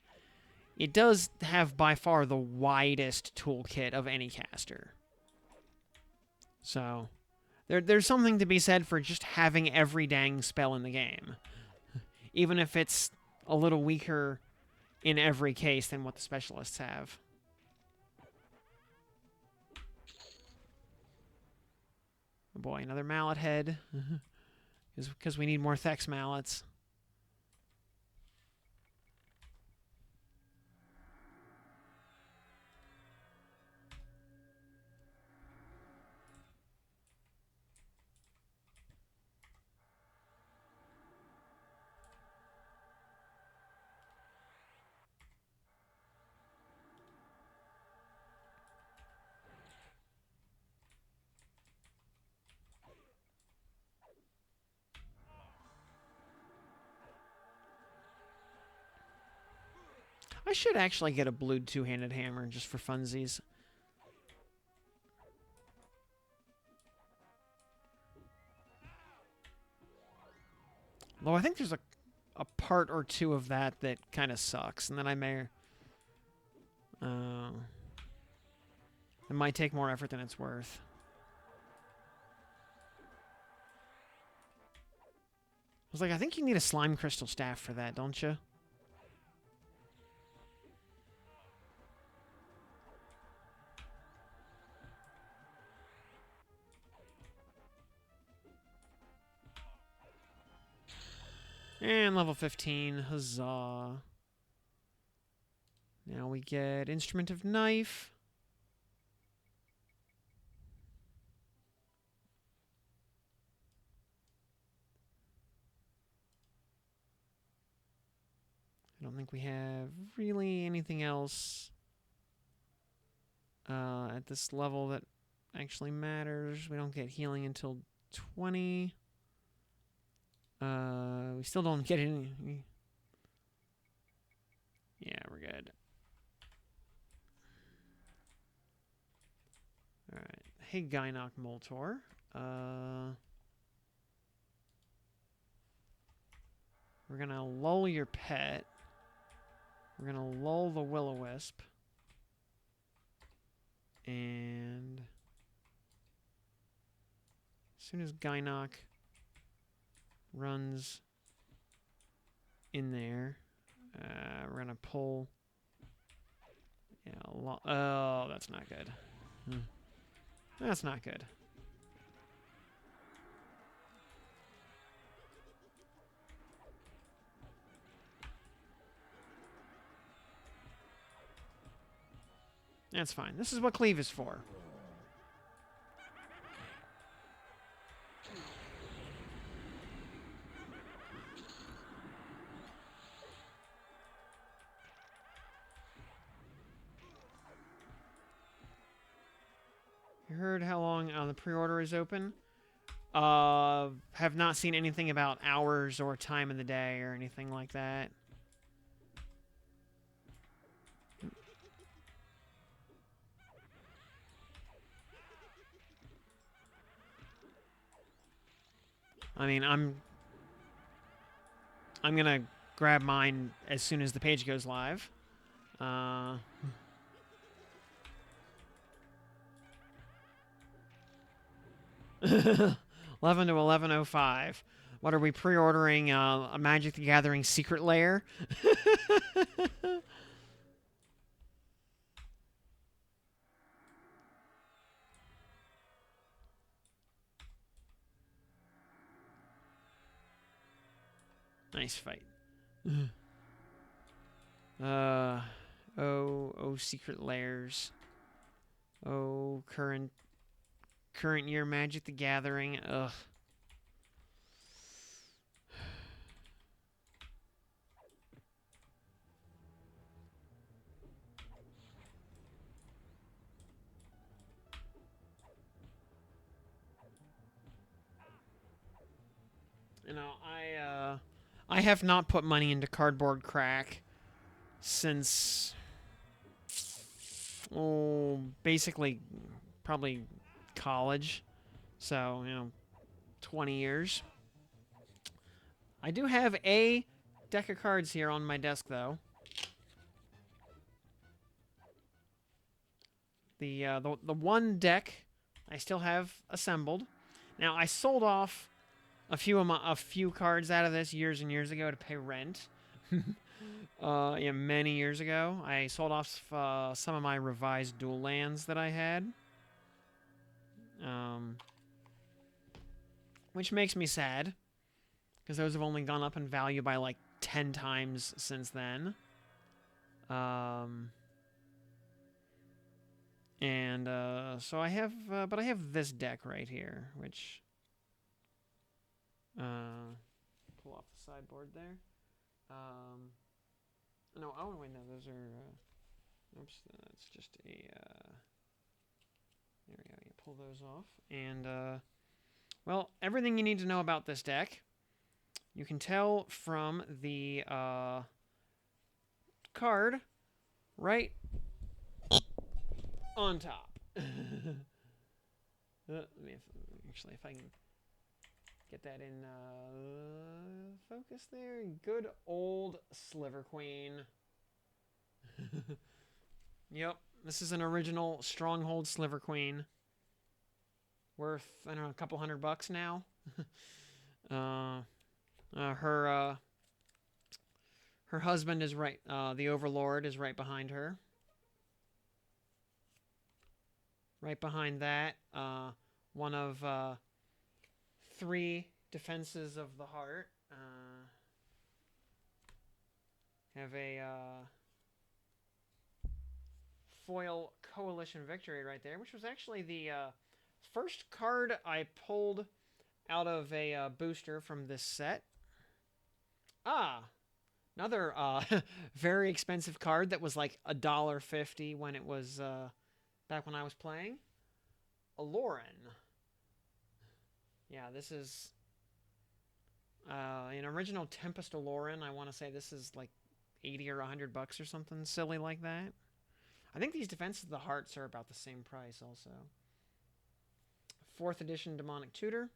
Speaker 1: it does have by far the widest toolkit of any caster. So, there's something to be said for just having every dang spell in the game. Even if it's a little weaker in every case than what the specialists have. Oh boy, another mallet head. Because we need more Thex mallets. I should actually get a blued two-handed hammer just for funsies. Though I think there's a part or two of that that kind of sucks, and then I may... it might take more effort than it's worth. I was like, I think you need a slime crystal staff for that, don't you? And level 15, huzzah. Now we get Instrument of Knife. I don't think we have really anything else at this level that actually matters. We don't get healing until 20. We still don't get any... Yeah, we're good. Alright. Hey, Gynok Moltor. We're gonna lull your pet. We're gonna lull the Will-O-Wisp. And... as soon as Gynok runs in there, we're gonna pull... yeah, oh, that's not good. That's not good. That's fine. This is what cleave is for. You heard how long the pre-order is open? Have not seen anything about hours or time in the day or anything like that. I mean, I'm gonna grab mine as soon as the page goes live. 11 to 11:05. What are we pre-ordering? A Magic the Gathering secret lair? Nice fight. Oh, secret lairs. Oh, current year Magic the Gathering. Ugh. You know, I have not put money into Cardboard Crack since, oh, basically probably college. So, 20 years. I do have a deck of cards here on my desk, though. The one deck I still have assembled. Now, I sold off a few cards out of this years and years ago to pay rent. Yeah, many years ago. I sold off some of my revised dual lands that I had. Which makes me sad, because those have only gone up in value by like 10 times since then. So I have, but I have this deck right here, which, pull off the sideboard there. No, oh wait, no, those are, oops, that's just a, there we go, you pull those off, and, well, everything you need to know about this deck, you can tell from the, card right on top. Let me, actually, if I can Get that in focus there. Good old Sliver Queen. Yep, this is an original Stronghold Sliver Queen. Worth, I don't know, a couple $100 now. Her husband is right. The Overlord is right behind her. Right behind that, one of 3 defenses of the heart. Have a foil coalition victory right there, which was actually the first card I pulled out of a booster from this set. Another very expensive card that was like $1.50 when it was back when I was playing. Aloran. Yeah, this is an original Tempest Aloran. I want to say this is like 80 or $100 or something silly like that. I think these Defenses of the Hearts are about the same price also. 4th edition Demonic Tutor.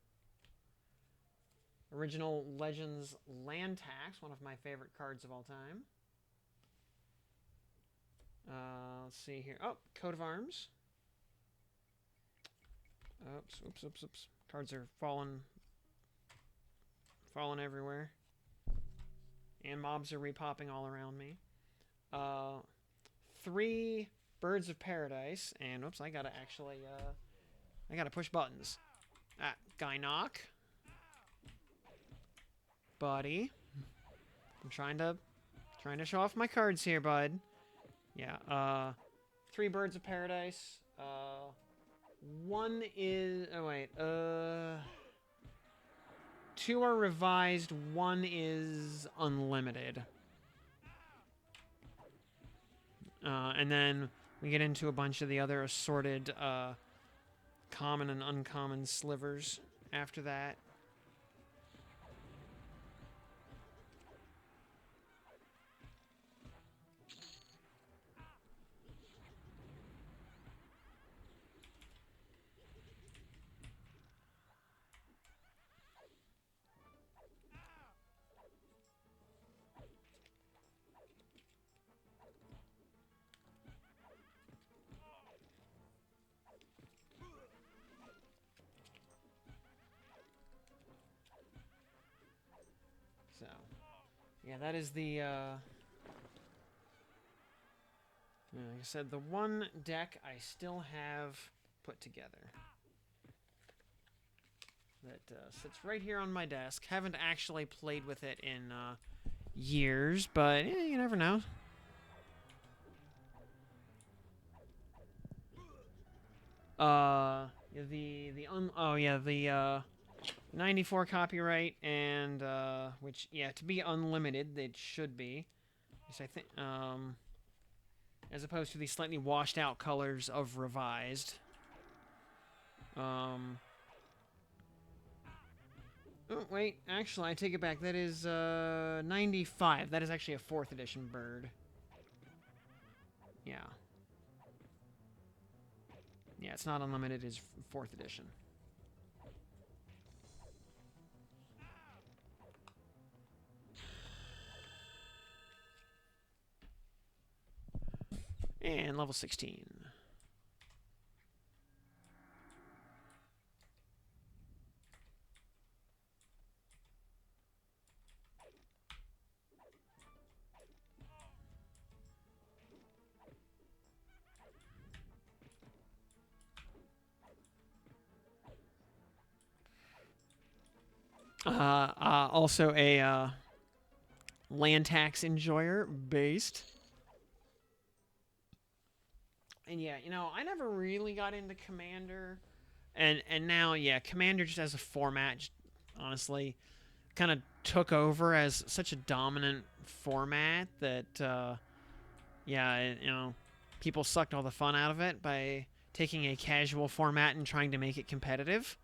Speaker 1: Original Legends Land Tax, one of my favorite cards of all time. Let's see here. Oh, Coat of Arms. Oops. Cards are falling everywhere. And mobs are repopping all around me. 3 Birds of Paradise. And, oops, I gotta actually, I gotta push buttons. Gynoc. Buddy. I'm trying to show off my cards here, bud. Yeah, 3 Birds of Paradise. One is... Oh, wait. 2 are revised. 1 is unlimited. And then we get into a bunch of the other assorted common and uncommon slivers after that. So, yeah, that is the, like I said, the one deck I still have put together. That sits right here on my desk. Haven't actually played with it in years, but you never know. The 94 copyright and which to be unlimited it should be. Yes, I think as opposed to the slightly washed out colors of revised. Oh wait, actually I take it back. That is 95. That is actually a 4th edition bird. Yeah. Yeah, it's not unlimited, it's 4th edition. And level 16. Also a land tax enjoyer based. And yeah, you know, I never really got into Commander. And now, yeah, Commander just as a format, just, honestly, kind of took over as such a dominant format that, yeah, you know, people sucked all the fun out of it by taking a casual format and trying to make it competitive.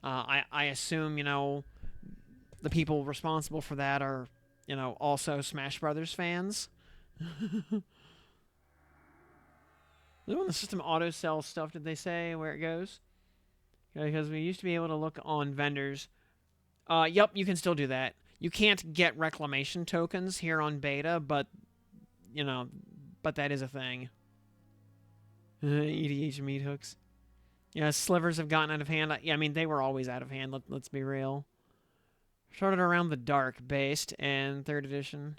Speaker 1: I assume, you know, the people responsible for that are, you know, also Smash Brothers fans. When the system auto sells stuff, did they say where it goes? Because we used to be able to look on vendors Yep, you can still do that. You can't get reclamation tokens here on beta, but, you know, but that is a thing. EDH meat hooks. Yeah, slivers have gotten out of hand. Yeah, I mean, they were always out of hand, let's be real. Started around the dark, based, and 3rd edition.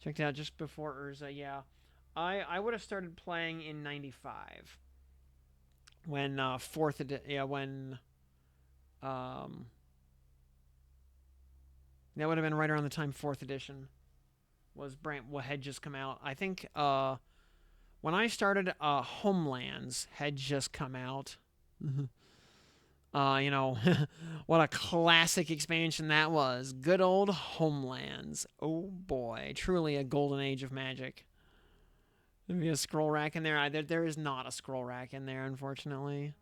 Speaker 1: Checked out just before Urza, yeah. I would have started playing in 95. When, 4th edition, yeah, when, that would have been right around the time 4th edition what had just come out. I think, when I started, Homelands had just come out. You know, what a classic expansion that was. Good old Homelands. Oh boy, truly a golden age of Magic. There'd be a scroll rack in there. There is not a scroll rack in there, unfortunately.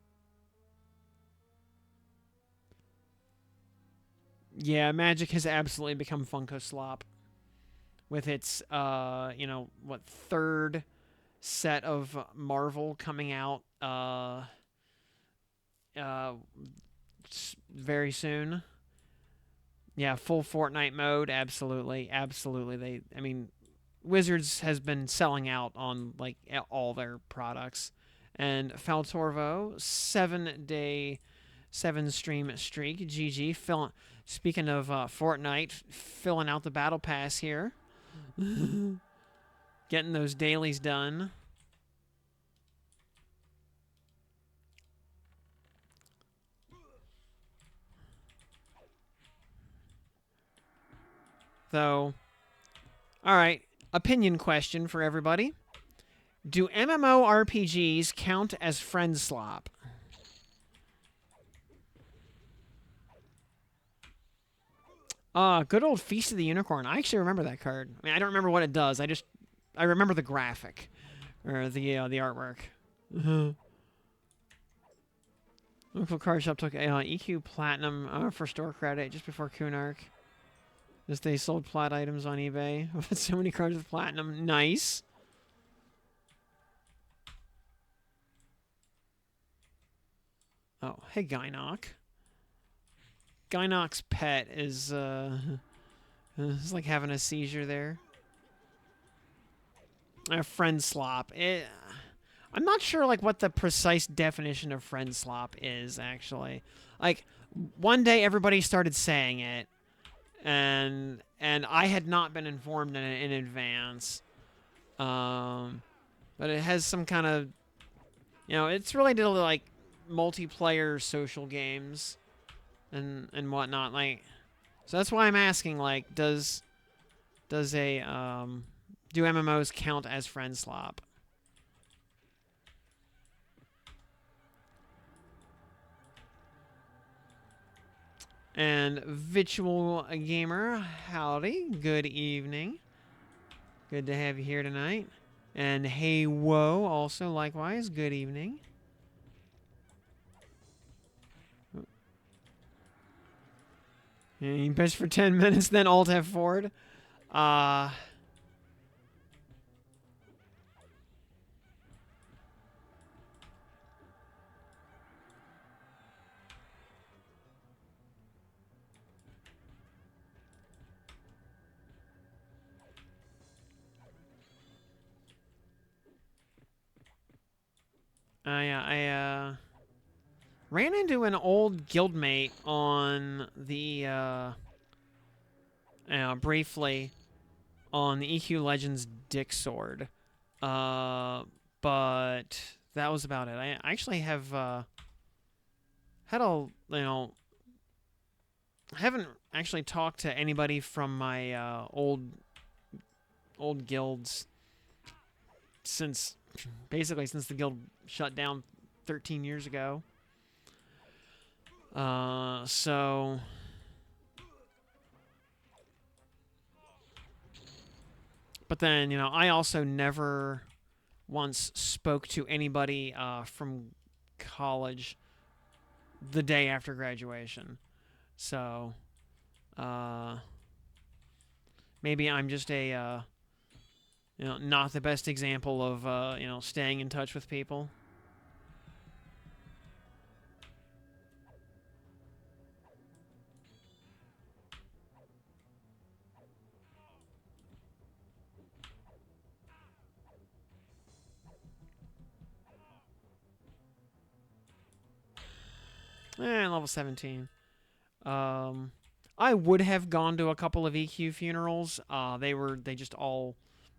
Speaker 1: Yeah, Magic has absolutely become Funko Slop. With its, you know, what, 3rd set of Marvel coming out, very soon. Yeah, full Fortnite mode, absolutely, absolutely. I mean, Wizards has been selling out on like all their products, and Faltorvo 7-day, 7-stream streak. GG. Speaking of Fortnite, filling out the battle pass here, getting those dailies done. Though, all right, opinion question for everybody. Do MMORPGs count as friend slop? Good old Feast of the Unicorn. I actually remember that card. I mean, I don't remember what it does. I remember the graphic or the artwork. Local card shop took EQ Platinum for store credit just before Kunark. As they sold plat items on eBay. So many cards with platinum. Nice. Oh, hey, Gynok. Gynok's pet is, it's like having a seizure there. A friend slop. I'm not sure, like, what the precise definition of friend slop is, actually. Like, one day everybody started saying it, and I had not been informed in advance. But it has some kind of, you know, it's related to, like, multiplayer social games and whatnot. Like, so that's why I'm asking, like, do MMOs count as friend slop? And Virtual Gamer, howdy, good evening. Good to have you here tonight. And Hey Whoa, also likewise, good evening. You best for 10 minutes, then Alt F forward. Yeah, I ran into an old guildmate on the briefly on the EQ Legends Dick Sword. But that was about it. I actually have had a, you know, I haven't actually talked to anybody from my old guilds since basically since the guild shut down 13 years ago. So but then, you know, I also never once spoke to anybody from college the day after graduation. So maybe I'm just a you know, not the best example of you know, staying in touch with people. Level 17. I would have gone to a couple of EQ funerals. They just all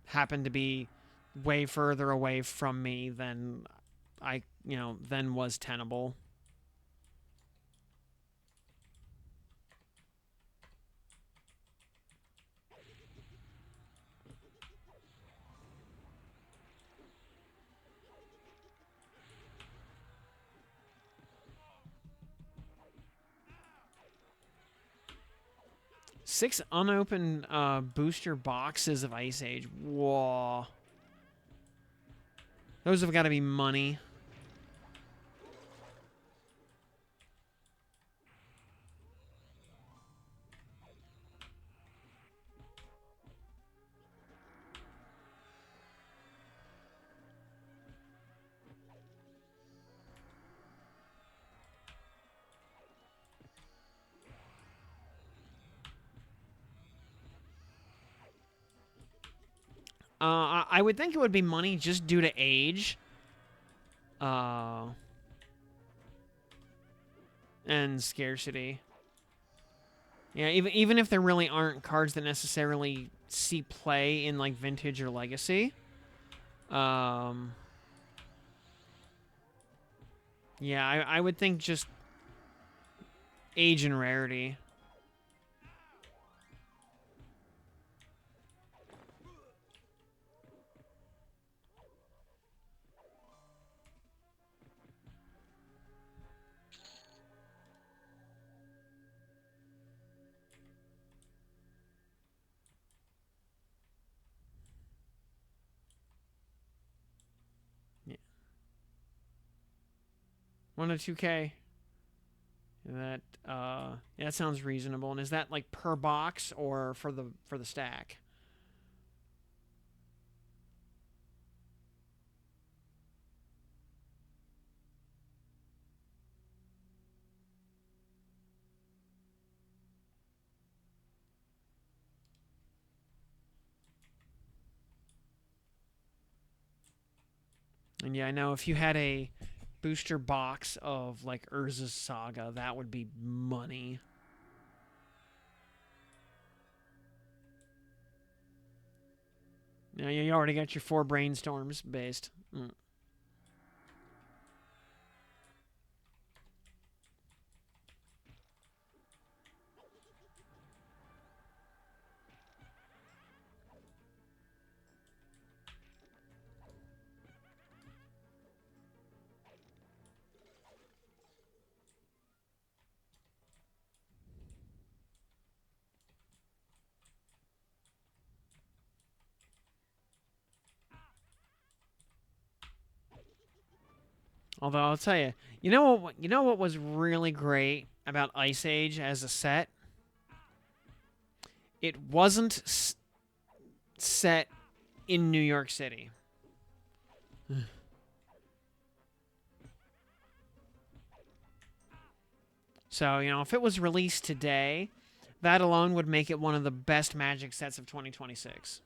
Speaker 1: happened to be way further away from me than than was tenable. Six unopened booster boxes of Ice Age. Whoa. Those have got to be money. I would think it would be money just due to age. And scarcity. Yeah, even if there really aren't cards that necessarily see play in like Vintage or Legacy. Yeah, I would think just age and rarity. Yeah. 1 to 2K. That yeah, that sounds reasonable. And is that like per box or for the stack? And yeah, I know if you had a booster box of like Urza's Saga, that would be money. Yeah, you already got your 4 brainstorms based. Although I'll tell you, you know what was really great about Ice Age as a set? It wasn't set in New York City. So, if it was released today, that alone would make it one of the best Magic sets of 2026.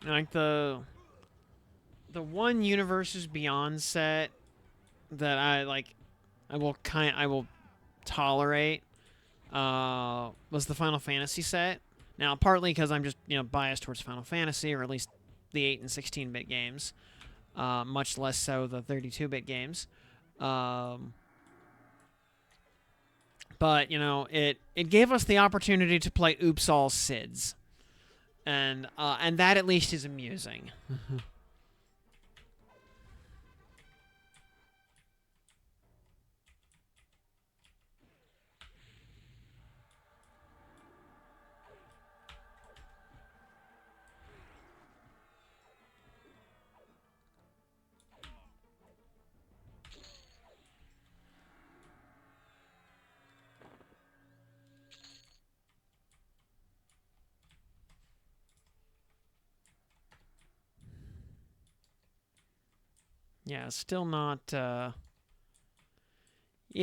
Speaker 1: Like the one Universes Beyond set that I will tolerate was the Final Fantasy set. Now, partly because I'm just biased towards Final Fantasy, or at least the 8 and 16-bit games. much less so the 32-bit games. Um, but it gave us the opportunity to play Oops All Sids, and that at least is amusing. Yeah, still not. Yeah,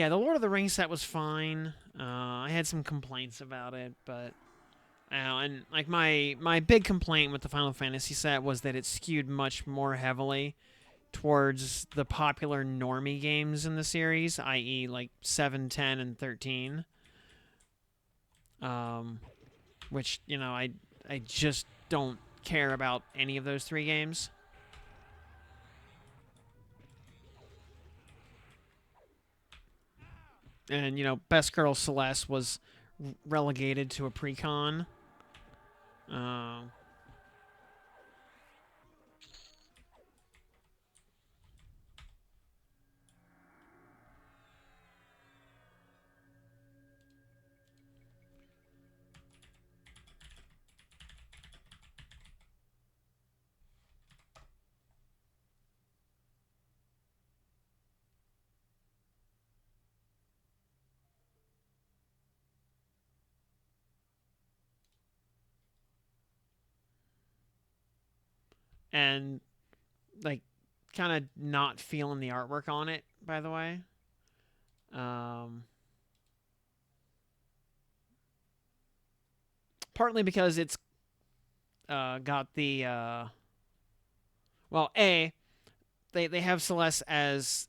Speaker 1: the Lord of the Rings set was fine. I had some complaints about it, but and like my big complaint with the Final Fantasy set was that it skewed much more heavily towards the popular normie games in the series, i.e., like 7, 10, and 13. Um, which I just don't care about any of those three games. And Best Girl Celeste was relegated to a pre-con. Uh, and like kind of not feeling the artwork on it, by the way. Um, Partly because it's got the well, they have Celeste as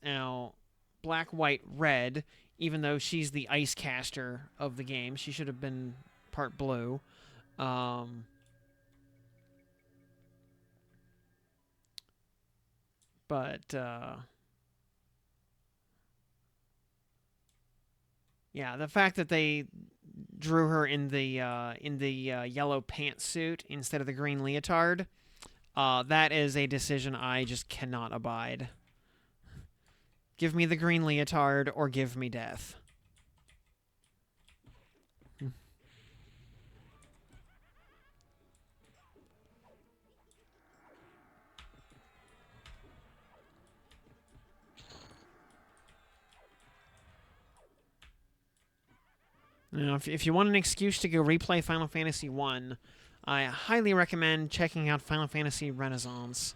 Speaker 1: black, white, red, even though she's the ice caster of the game. She should have been part blue. Um, but yeah, the fact that they drew her in the yellow pantsuit instead of the green leotard, that is a decision I just cannot abide. Give me the green leotard or give me death. If you want an excuse to go replay Final Fantasy 1, I highly recommend checking out Final Fantasy Renaissance.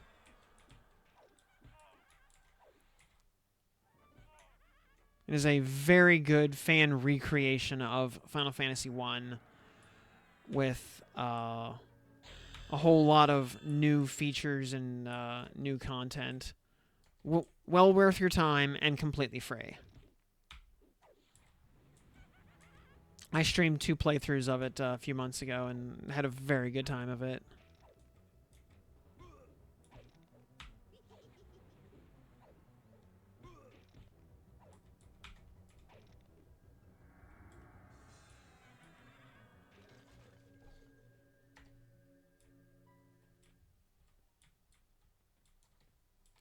Speaker 1: It is a very good fan recreation of Final Fantasy 1 with a whole lot of new features and new content. Well worth your time and completely free. I streamed 2 playthroughs of it a few months ago and had a very good time of it.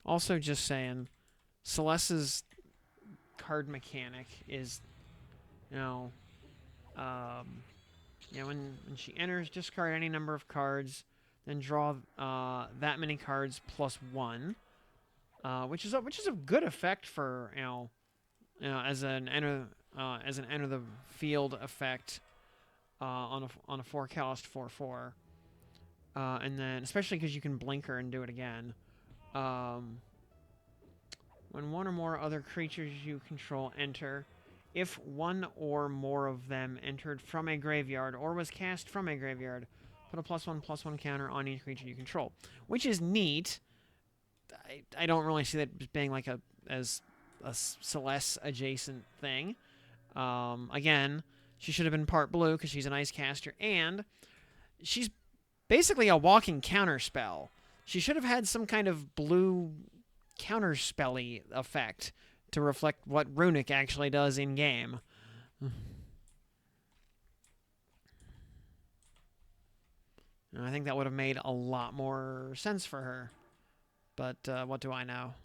Speaker 1: Also, just saying, Celeste's card mechanic is, you know, um, when she enters, discard any number of cards, then draw that many cards plus 1, which is a good effect for as an enter the field effect on a forecast 4/4, and then especially because you can blinker and do it again. When one or more other creatures you control enter, if one or more of them entered from a graveyard or was cast from a graveyard, put a +1/+1 counter on each creature you control, which is neat. I don't really see that as being like a Celeste adjacent thing. Again, she should have been part blue because she's an ice caster, and she's basically a walking counter spell. She should have had some kind of blue counterspelly effect to reflect what Runic actually does in game. And I think that would have made a lot more sense for her. But what do I know?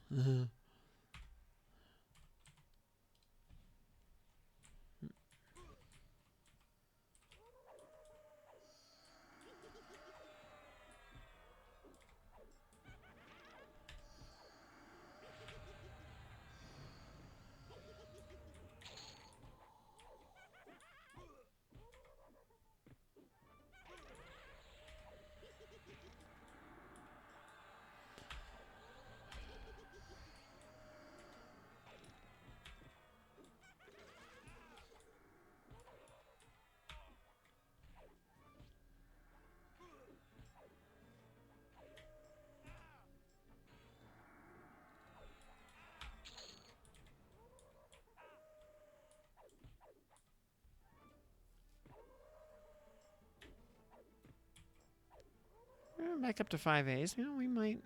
Speaker 1: Back up to 5As. You know, we might...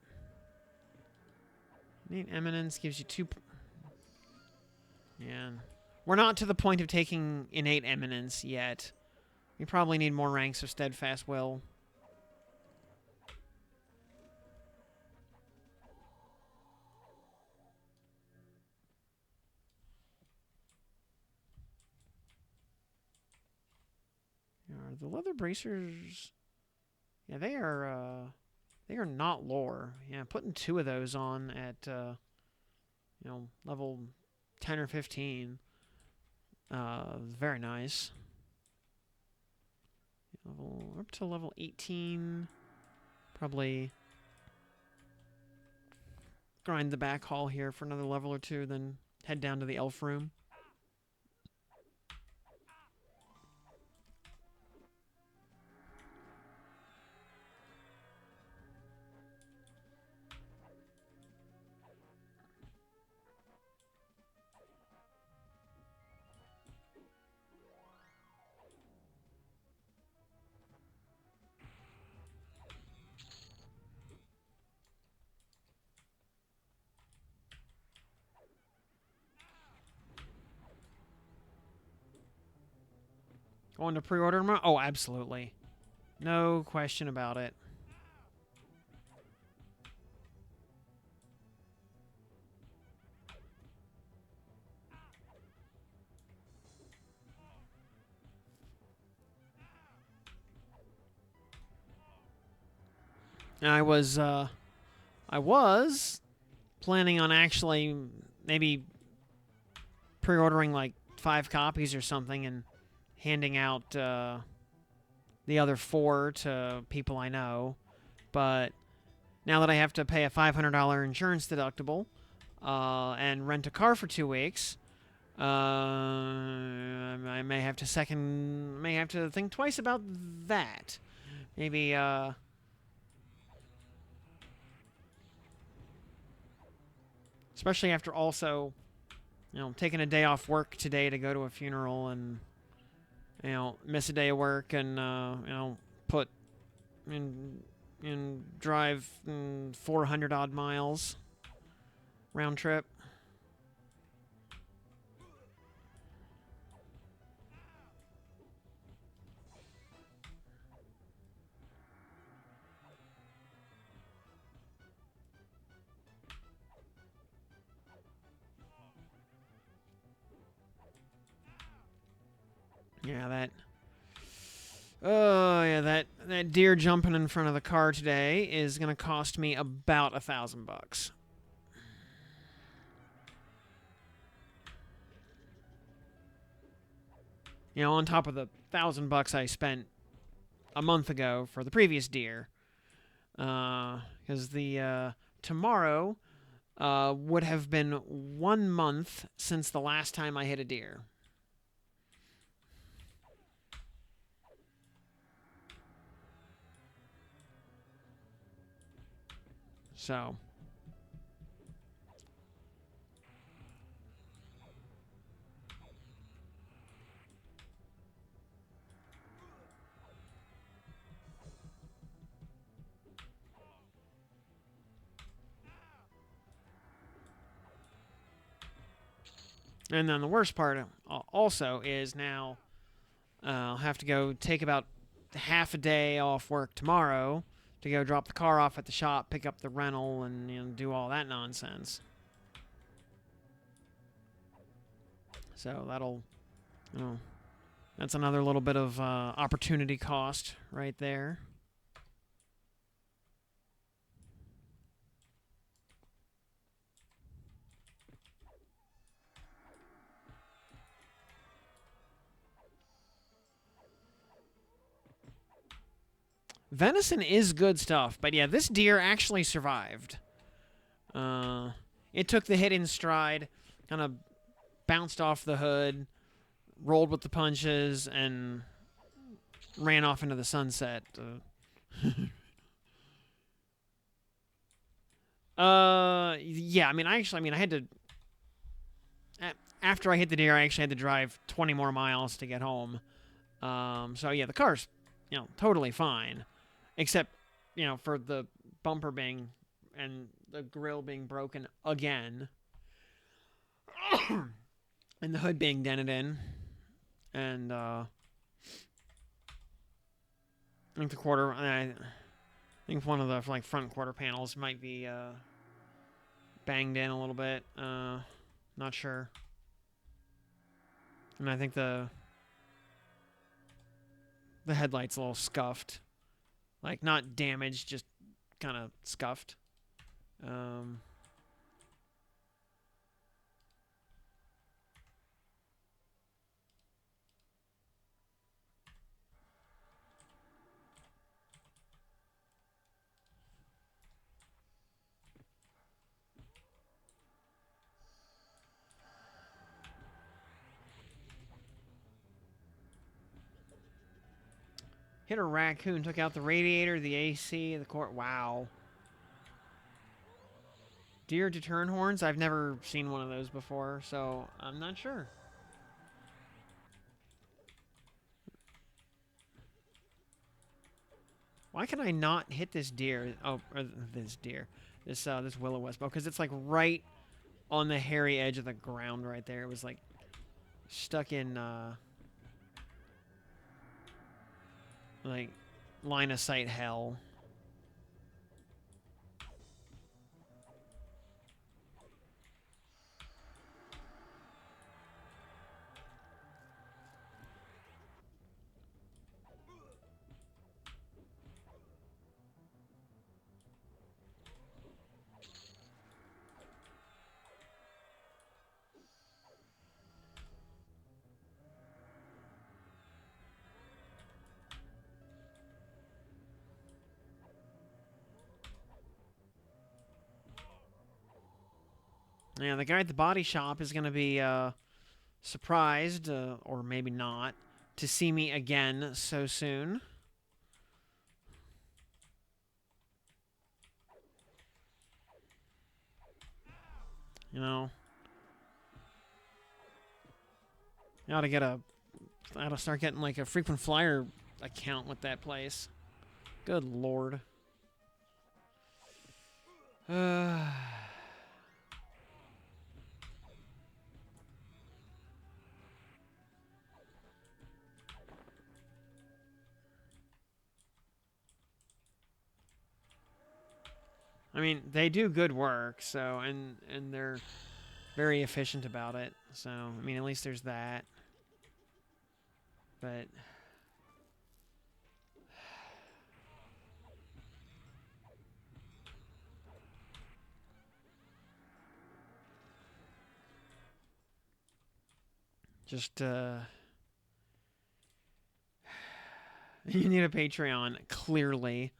Speaker 1: Innate Eminence gives you 2... Yeah. We're not to the point of taking Innate Eminence yet. We probably need more ranks of Steadfast Will. Are the leather bracers... Yeah, they are not lore. Yeah, putting 2 of those on at, you know, level 10 or 15. Very nice. Up to level 18. Probably grind the back hall here for another level or 2, then head down to the elf room. Going to pre-order tomorrow? Oh, absolutely. No question about it. I was planning on actually maybe pre-ordering like 5 copies or something and handing out the other 4 to people I know. But now that I have to pay a $500 insurance deductible and rent a car for 2 weeks, I may have to think twice about that. Maybe especially after also, you know, taking a day off work today to go to a funeral and, you know, miss a day of work and, you know, put and drive 400 odd miles round trip. Yeah, that. Oh yeah, that deer jumping in front of the car today is gonna cost me about $1,000. You know, on top of the $1,000 I spent a month ago for the previous deer, because the tomorrow would have been 1 month since the last time I hit a deer. So. And then the worst part also is now I'll have to go take about half a day off work tomorrow to go drop the car off at the shop, pick up the rental, and do all that nonsense. So that'll, you know, that's another little bit of opportunity cost right there. Venison is good stuff, but yeah, this deer actually survived. It took the hit in stride, kind of bounced off the hood, rolled with the punches, and ran off into the sunset. Yeah, I mean, I had to. After I hit the deer, I actually had to drive 20 more miles to get home. So yeah, the car's, totally fine, except, for the bumper being and the grill being broken again, and the hood being dented in, and I think I think one of the front quarter panels might be banged in a little bit. Not sure. And I think the headlight's a little scuffed. Like, not damaged, just kind of scuffed. Hit a raccoon, took out the radiator, the AC, the core. Wow. Deer deterrent horns? I've never seen one of those before, so I'm not sure. Why can I not hit this deer? Oh, this deer. This Will-O-Wisp. Because it's like right on the hairy edge of the ground right there. It was like stuck in like line of sight hell. Yeah, the guy at the body shop is going to be surprised, or maybe not, to see me again so soon. I ought to start getting like a frequent flyer account with that place. Good lord. I mean, they do good work, so and they're very efficient about it. So, I mean, at least there's that. But just you need a Patreon, clearly.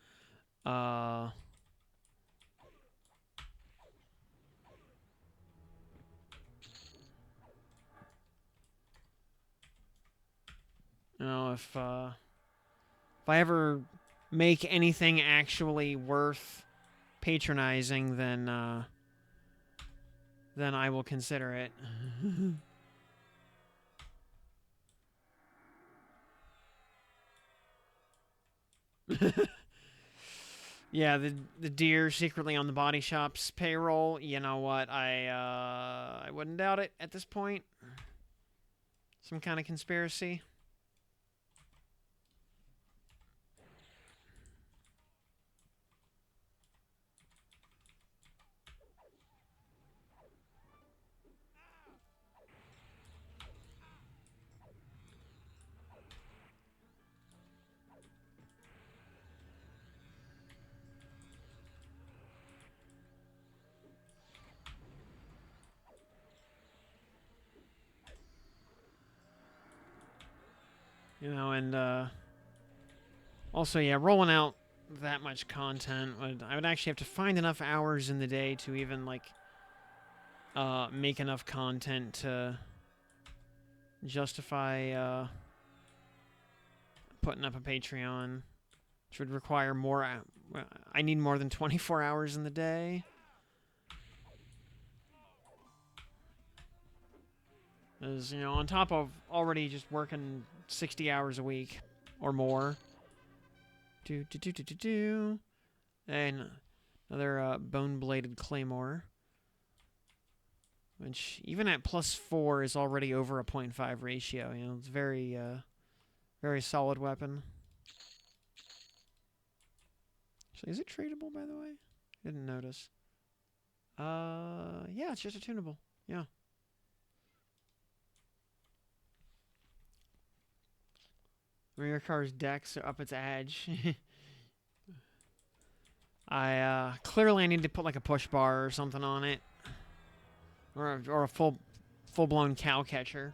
Speaker 1: If I ever make anything actually worth patronizing, then I will consider it. Yeah, the deer secretly on the body shop's payroll. You know what? I wouldn't doubt it at this point. Some kind of conspiracy. You know, and also, yeah, rolling out that much content I would actually have to find enough hours in the day to even like make enough content to justify putting up a Patreon, which would require more. I need more than 24 hours in the day. As you know, on top of already just working 60 hours a week or more. And another bone-bladed claymore, which even at +4 is already over a 0.5 ratio. You know, it's very, very solid weapon. Actually, is it tradable, by the way? I didn't notice. Yeah, it's just a tunable. Yeah. Your car's decks are up its edge. Clearly I need to put like a push bar or something on it, or a full-blown cow catcher.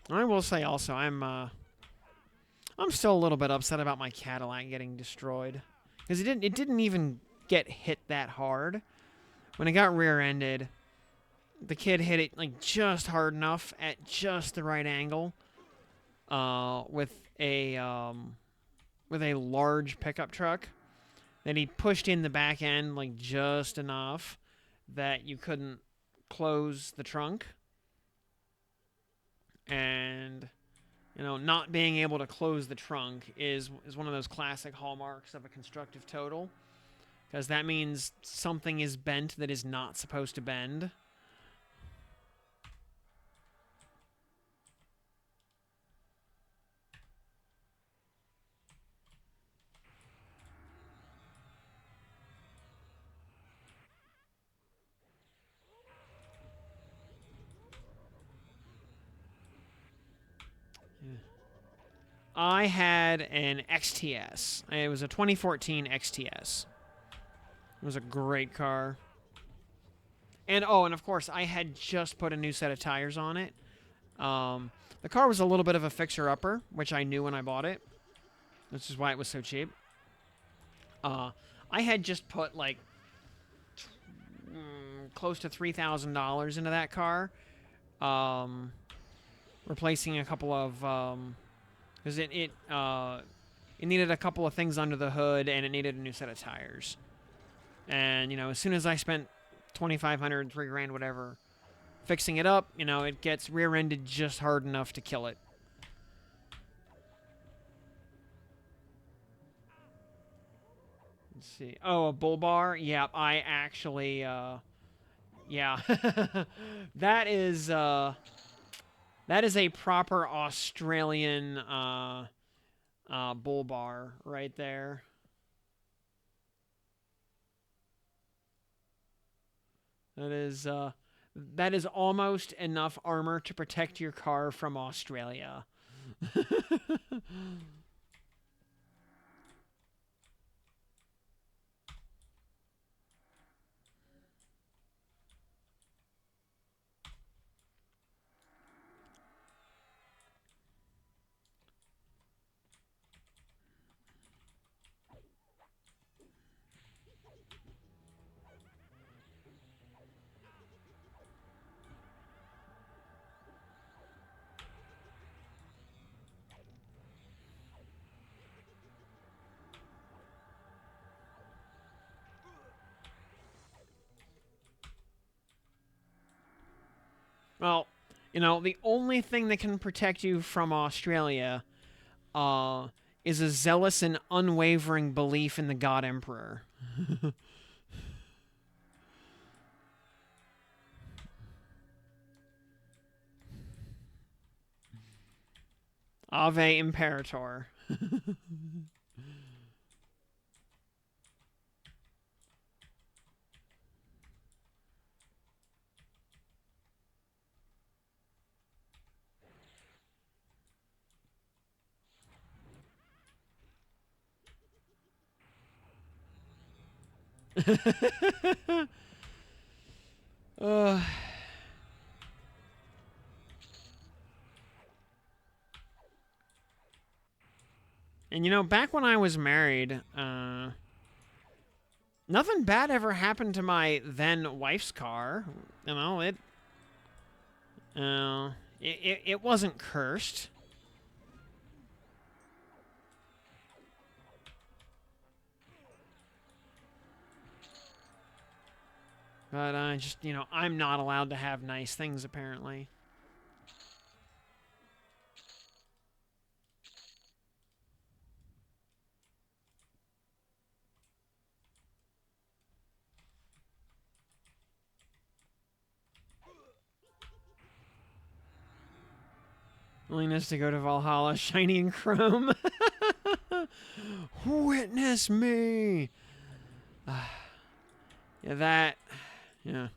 Speaker 1: I will say also, I'm still a little bit upset about my Cadillac getting destroyed, because it didn't even get hit that hard. When it got rear-ended, the kid hit it like just hard enough at just the right angle, with a large pickup truck. Then he pushed in the back end like just enough that you couldn't close the trunk. And you know, not being able to close the trunk is one of those classic hallmarks of a constructive total, because that means something is bent that is not supposed to bend. I had an XTS. It was a 2014 XTS. It was a great car. And and of course, I had just put a new set of tires on it. The car was a little bit of a fixer-upper, which I knew when I bought it, which is why it was so cheap. I had just put like close to $3,000 into that car, replacing a couple of because it needed a couple of things under the hood, and it needed a new set of tires. And you know, as soon as I spent $2,500, $3,000, whatever, fixing it up, you know, it gets rear-ended just hard enough to kill it. Let's see. Oh, a bull bar? Yeah, I actually, yeah. that is a proper Australian, bull bar right there. That is almost enough armor to protect your car from Australia. Well, you know, the only thing that can protect you from Australia uh, is a zealous and unwavering belief in the God Emperor. Ave Imperator. uh, and you know, back when I was married, nothing bad ever happened to my then wife's car. You know, it wasn't cursed. But just, you know, I'm not allowed to have nice things, apparently. Willingness to go to Valhalla, shiny and chrome. Witness me. Yeah, that. Yeah.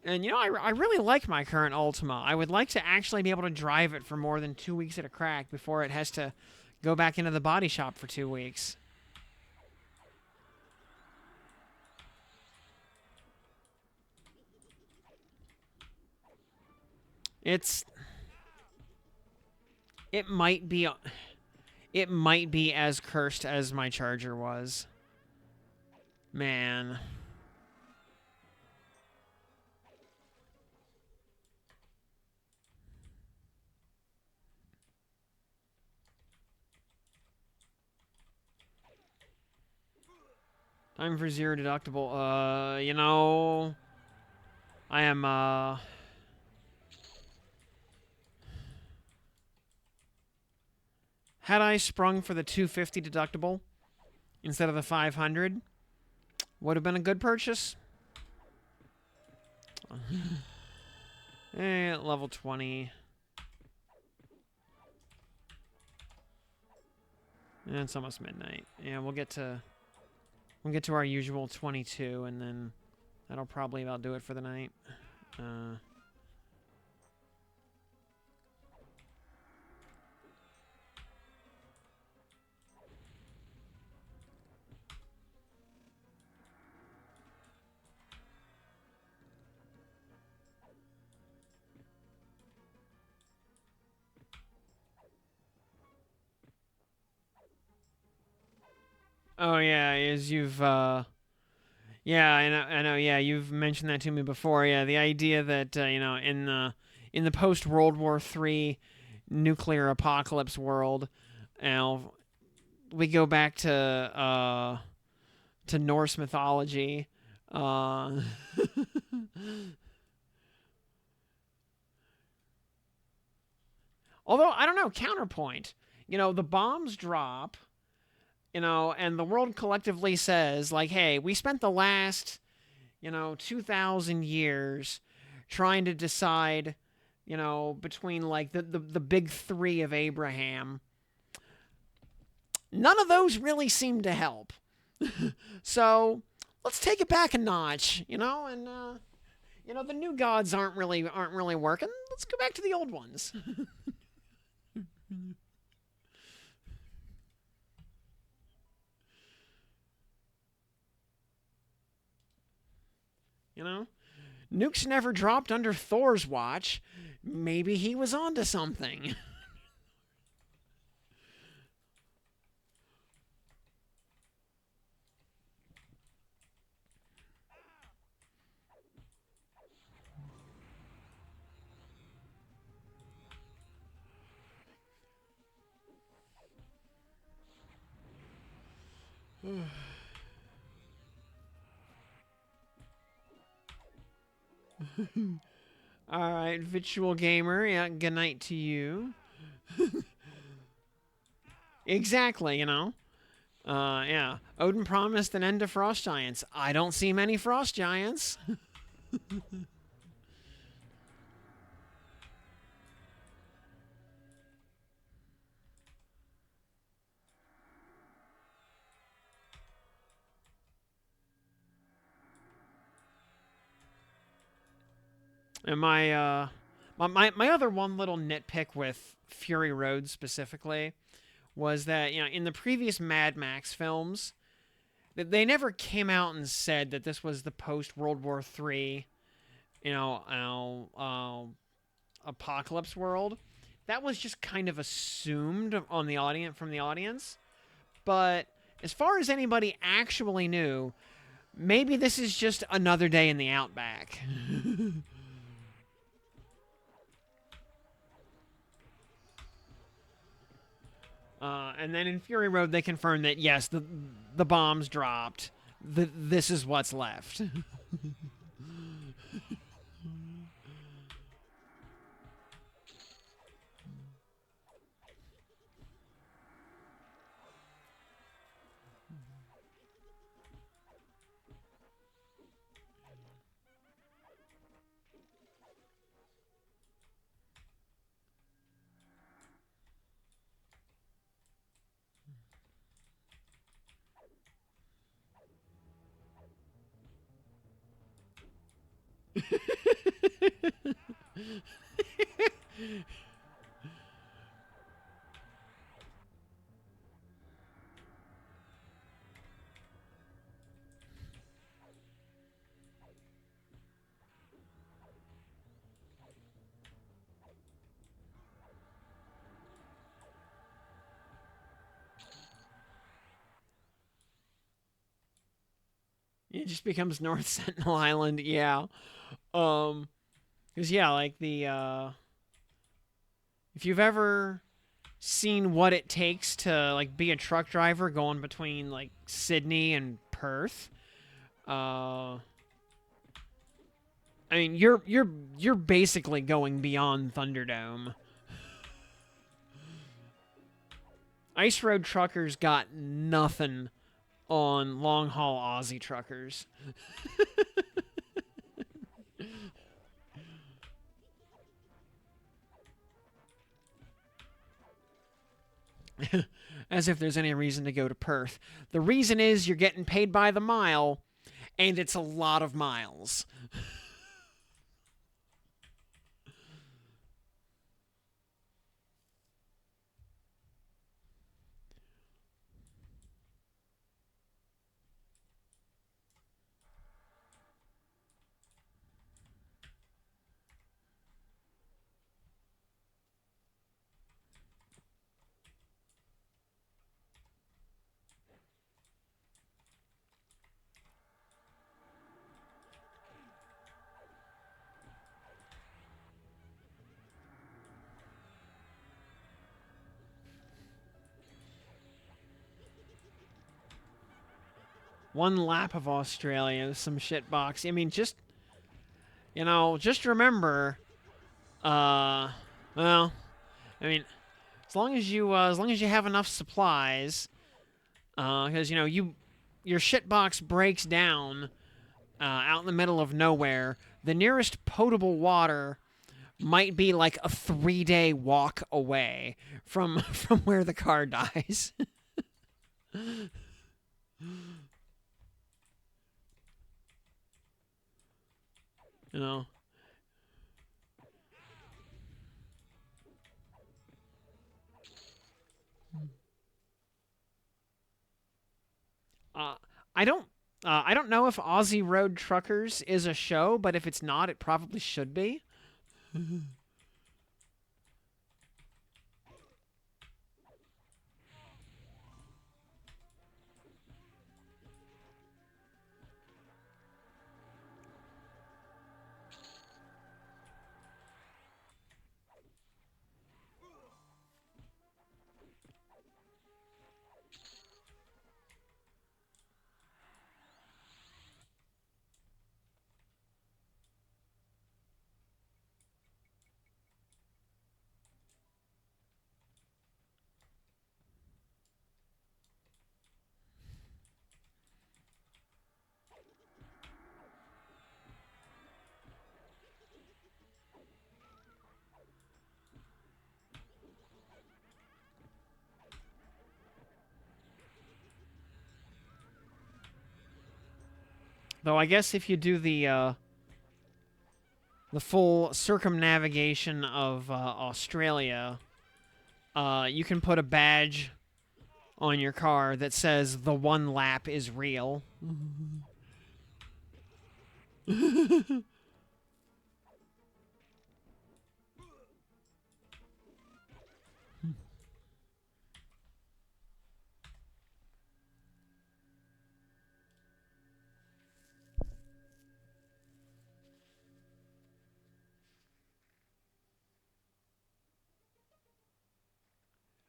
Speaker 1: And you know, I really like my current Ultima. I would like to actually be able to drive it for more than 2 weeks at a crack before it has to go back into the body shop for 2 weeks. It's it might be it might be as cursed as my charger was. Man. Time for zero deductible. You know, I am had I sprung for the 250 deductible instead of the 500, would have been a good purchase. Level 20. It's almost midnight. Yeah, we'll get to our usual 22, and then that'll probably about do it for the night. Oh yeah, is you've yeah, I know, yeah, you've mentioned that to me before. Yeah, the idea that you know, in the post World War III nuclear apocalypse world, you know, we go back to Norse mythology. Uh, Although I don't know, counterpoint. You know, the bombs drop, you know, and the world collectively says like, "Hey, we spent the last, you know, 2000 years trying to decide, you know, between like the big 3 of Abraham. None of those really seem to help. So, let's take it back a notch, you know, and you know, the new gods aren't really working. Let's go back to the old ones." You know? Nukes never dropped under Thor's watch. Maybe he was onto something. All right, Virtual Gamer. Yeah, good night to you. Exactly, you know. Yeah. Odin promised an end to frost giants. I don't see many frost giants. And my other one little nitpick with Fury Road specifically was that, you know, in the previous Mad Max films, that they never came out and said that this was the post World War III, apocalypse world. That was just kind of assumed on the audience from the audience. But as far as anybody actually knew, maybe this is just another day in the outback. And then in Fury Road, they confirmed that yes, the bombs dropped. This is what's left. It just becomes North Sentinel Island. Yeah. Um. Because yeah, like if you've ever seen what it takes to like be a truck driver going between like Sydney and Perth, I mean you're basically going beyond Thunderdome. Ice Road truckers got nothing on long haul Aussie truckers. As if there's any reason to go to Perth. The reason is you're getting paid by the mile, and it's a lot of miles. One lap of Australia, some shitbox. I mean, just remember, uh, well, I mean, as long as you have enough supplies, because your shitbox breaks down out in the middle of nowhere. The nearest potable water might be like a 3-day walk away from from where the car dies. you know. Uh, I don't. I don't know if Aussie Road Truckers is a show, but if it's not, it probably should be. Though I guess if you do the full circumnavigation of Australia, you can put a badge on your car that says the one lap is real.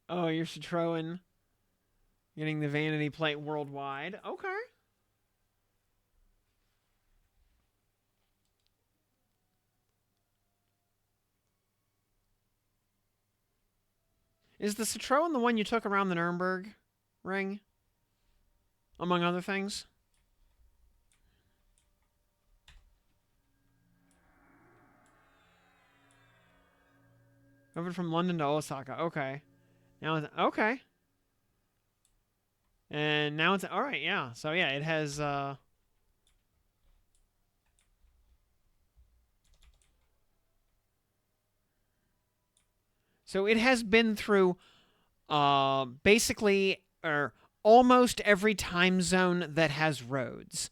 Speaker 1: Oh, you're Citroen getting the vanity plate worldwide. Okay. Is the Citroen the one you took around the Nuremberg ring? Among other things? Over from London to Osaka. Okay. Now it's okay. And now it's all right, yeah. So yeah, it has so it has been through basically or almost every time zone that has roads.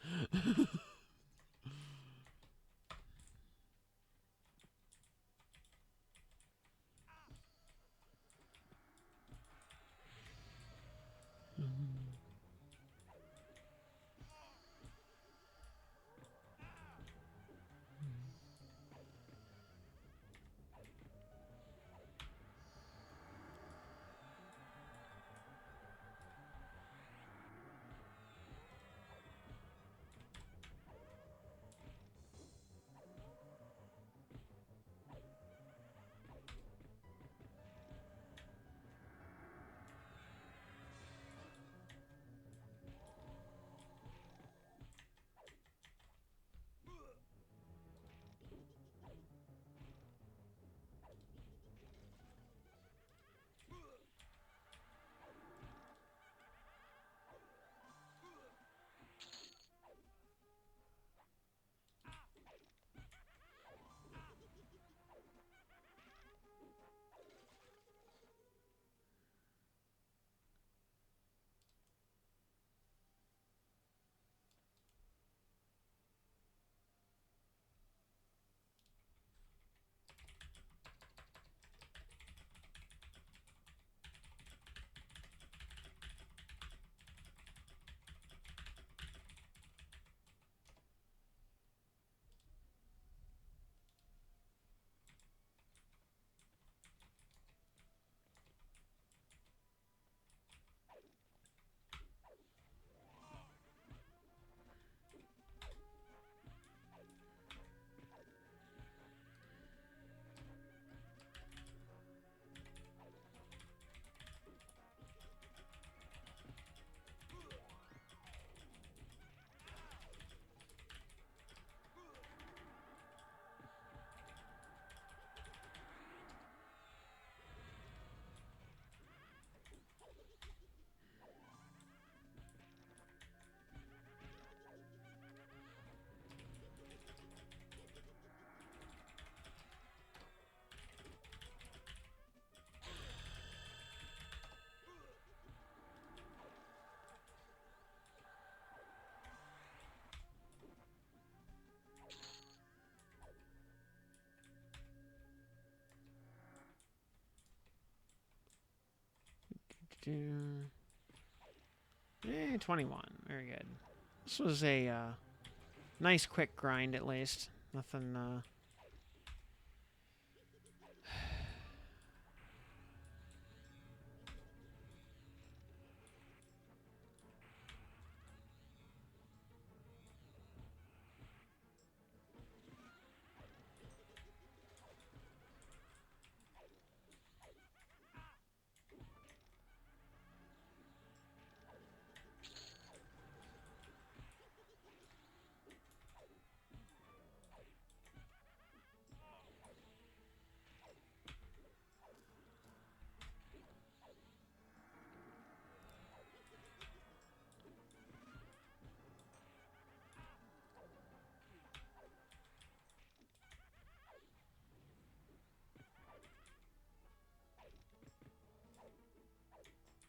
Speaker 1: Do 21. Very good. This was a nice quick grind at least. Nothing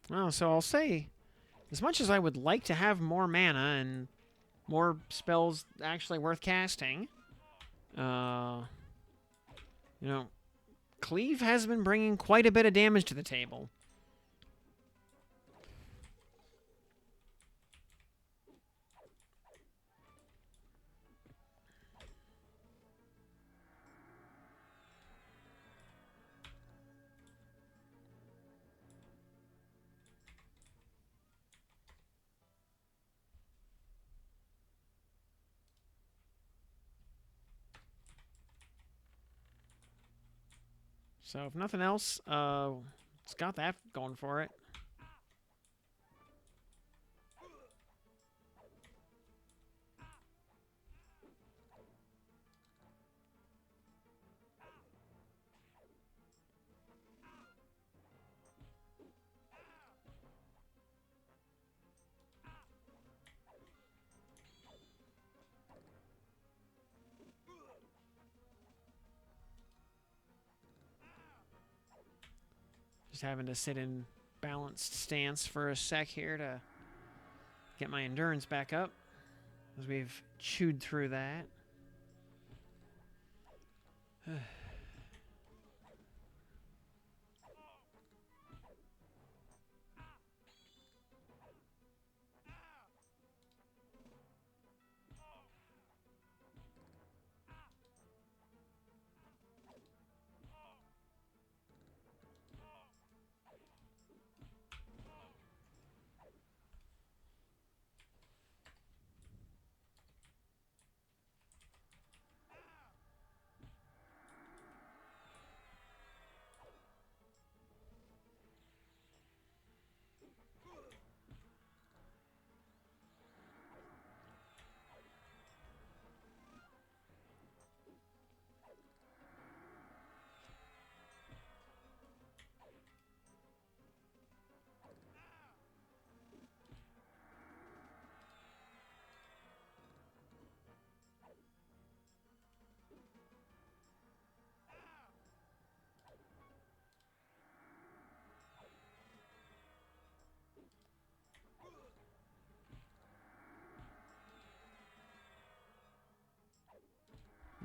Speaker 1: Oh, so I'll say, as much as I would like to have more mana and more spells actually worth casting, uh, you know, Cleave has been bringing quite a bit of damage to the table. So if nothing else, it's got that going for it. Just having to sit in balanced stance for a sec here to get my endurance back up, as we've chewed through that.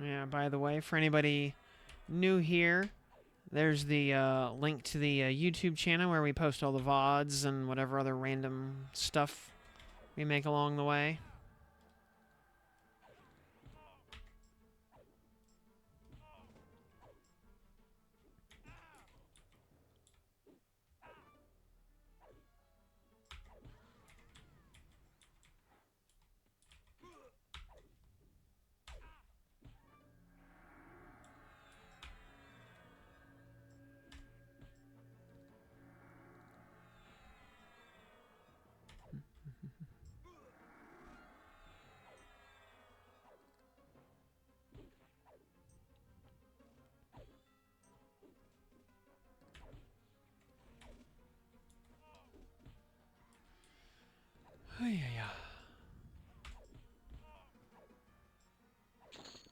Speaker 1: Yeah, by the way, for anybody new here, there's the link to the YouTube channel where we post all the VODs and whatever other random stuff we make along the way.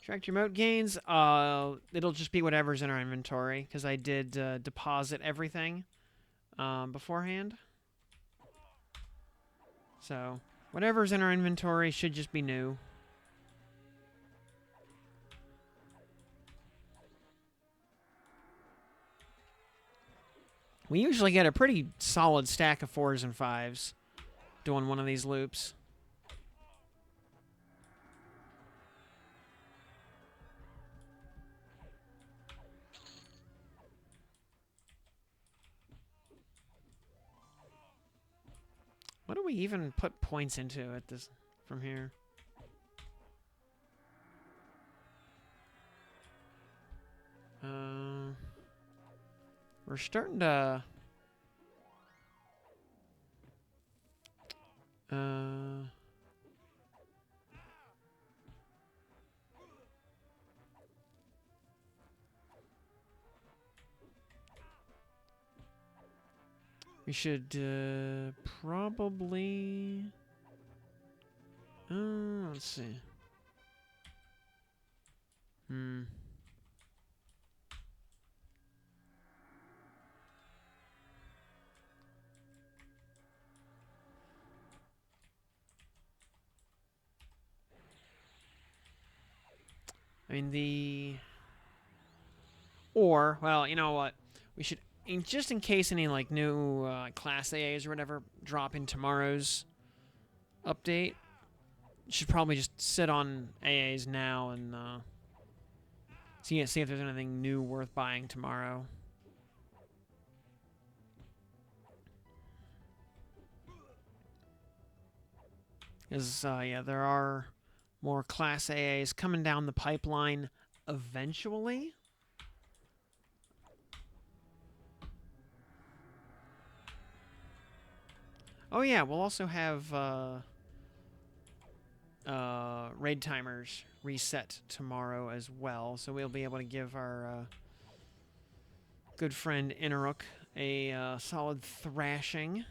Speaker 1: Track your moat gains. It'll just be whatever's in our inventory, because I did deposit everything beforehand. So whatever's in our inventory should just be new. We usually get a pretty solid stack of 4s and 5s doing one of these loops. What do we even put points into at this from here? We're starting to we should probably let's see. I mean, Or, well, you know what? We should, just in case any, like, new class AAs or whatever drop in tomorrow's update, should probably just sit on AAs now and see if there's anything new worth buying tomorrow. Because, yeah, there are more class AAs coming down the pipeline eventually. Oh, yeah, we'll also have raid timers reset tomorrow as well, so we'll be able to give our good friend Inaruk a solid thrashing.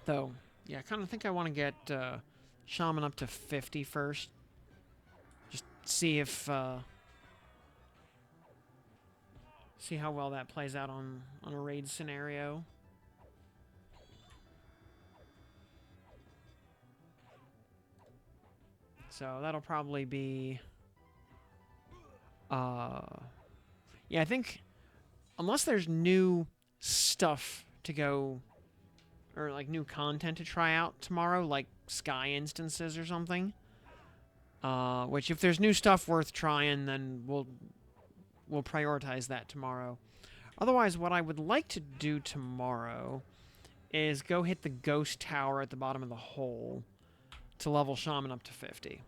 Speaker 1: Though, yeah, I kind of think I want to get Shaman up to 50 first. Just see if see how well that plays out on a raid scenario. So that'll probably be yeah, I think unless there's new stuff to go or like new content to try out tomorrow, like sky instances or something. Which if there's new stuff worth trying, then we'll prioritize that tomorrow. Otherwise, what I would like to do tomorrow is go hit the ghost tower at the bottom of the hole to level Shaman up to 50.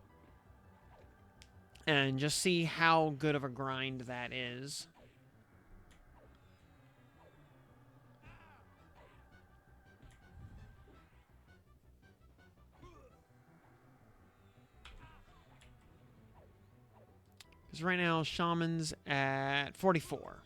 Speaker 1: And just see how good of a grind that is. Because right now, Shaman's at 44.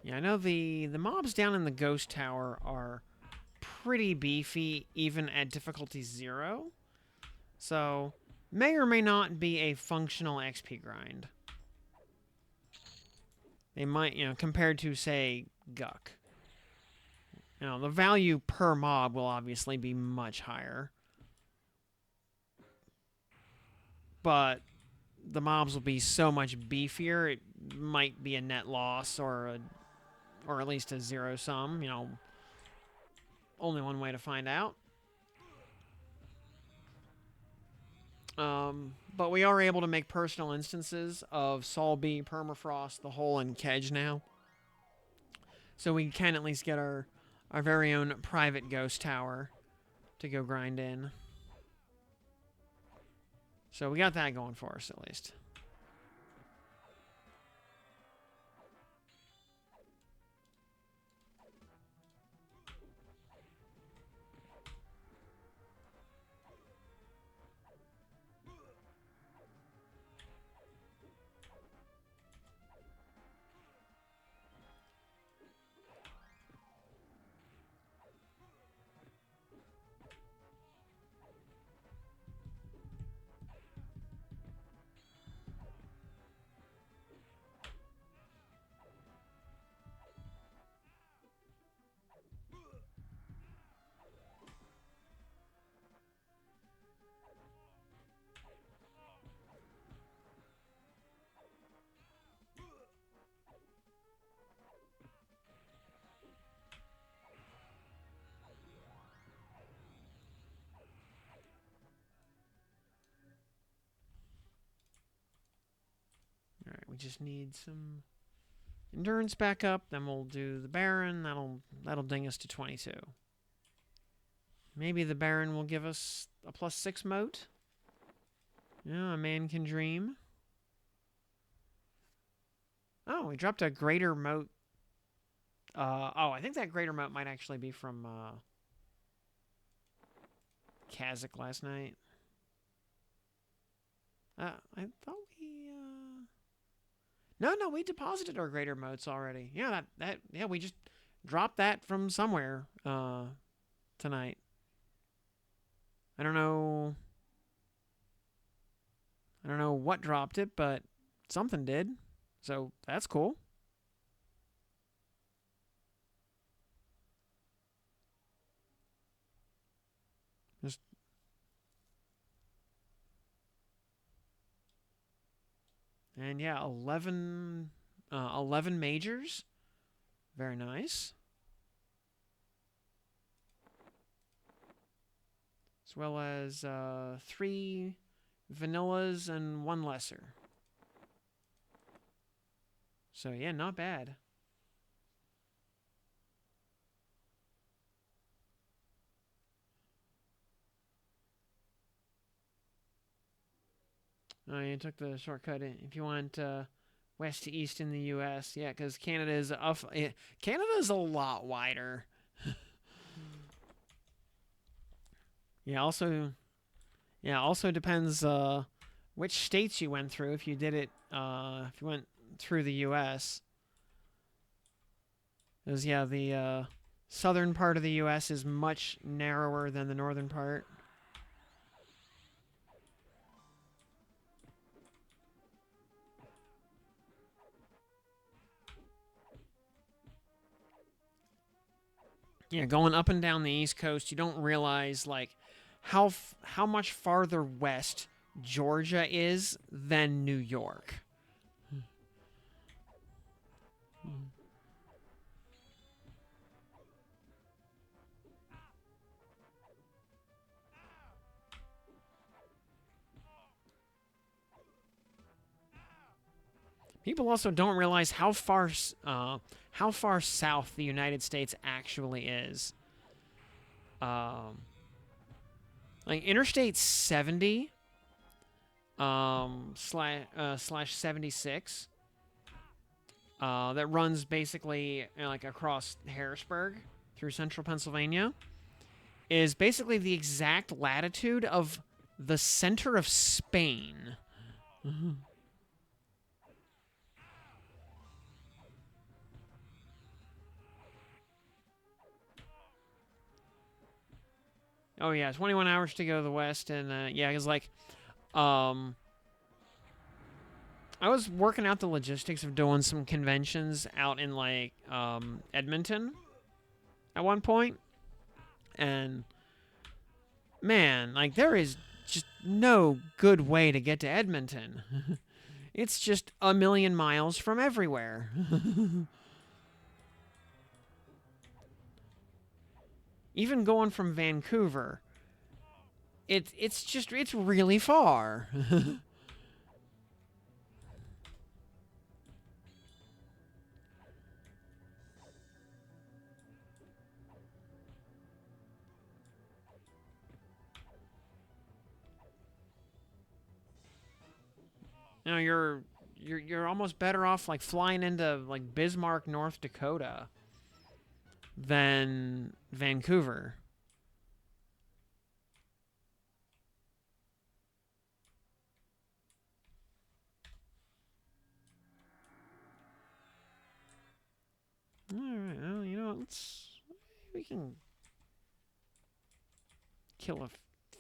Speaker 1: Yeah, I know the mobs down in the ghost tower are pretty beefy, even at difficulty 0. So, may or may not be a functional XP grind. They might, compared to, say, Guck. The value per mob will obviously be much higher. But the mobs will be so much beefier, it might be a net loss or at least a zero sum, only one way to find out. But we are able to make personal instances of Sol B, Permafrost, the Hole, and Kedge now. So we can at least get our very own private ghost tower to go grind in. So we got that going for us at least. we just need some endurance back up. Then we'll do the Baron. That'll ding us to 22. Maybe the Baron will give us a +6 moat. Yeah, a man can dream. Oh, we dropped a greater moat. I think that greater moat might actually be from Kazakh last night. I thought we No, we deposited our greater moats already. Yeah, we just dropped that from somewhere tonight. I don't know what dropped it, but something did. So that's cool. And yeah, 11 majors. Very nice. As well as 3 vanillas and 1 lesser. So yeah, not bad. Oh, you took the shortcut if you want west to east in the U.S. Yeah, because Canada's a lot wider. Also depends which states you went through. If you did it, if you went through the U.S. Because the southern part of the U.S. is much narrower than the northern part. Yeah, going up and down the East Coast, you don't realize like how much farther west Georgia is than New York. People also don't realize how far south the United States actually is. Like Interstate 70 slash 76 that runs basically like across Harrisburg through central Pennsylvania is basically the exact latitude of the center of Spain. Oh yeah, 21 hours to go to the west, and yeah, it's like, I was working out the logistics of doing some conventions out in like Edmonton at one point, and man, like there is just no good way to get to Edmonton. It's just a million miles from everywhere. Even going from Vancouver, it's really far. You know, you're almost better off like flying into like Bismarck, North Dakota than Vancouver. All right, well, you know, we can kill a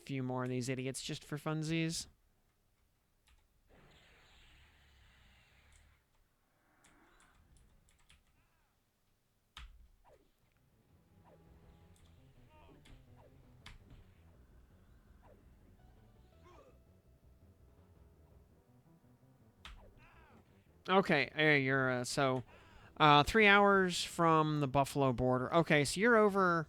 Speaker 1: few more of these idiots just for funsies. Okay, you're so 3 hours from the Buffalo border. Okay, so you're over.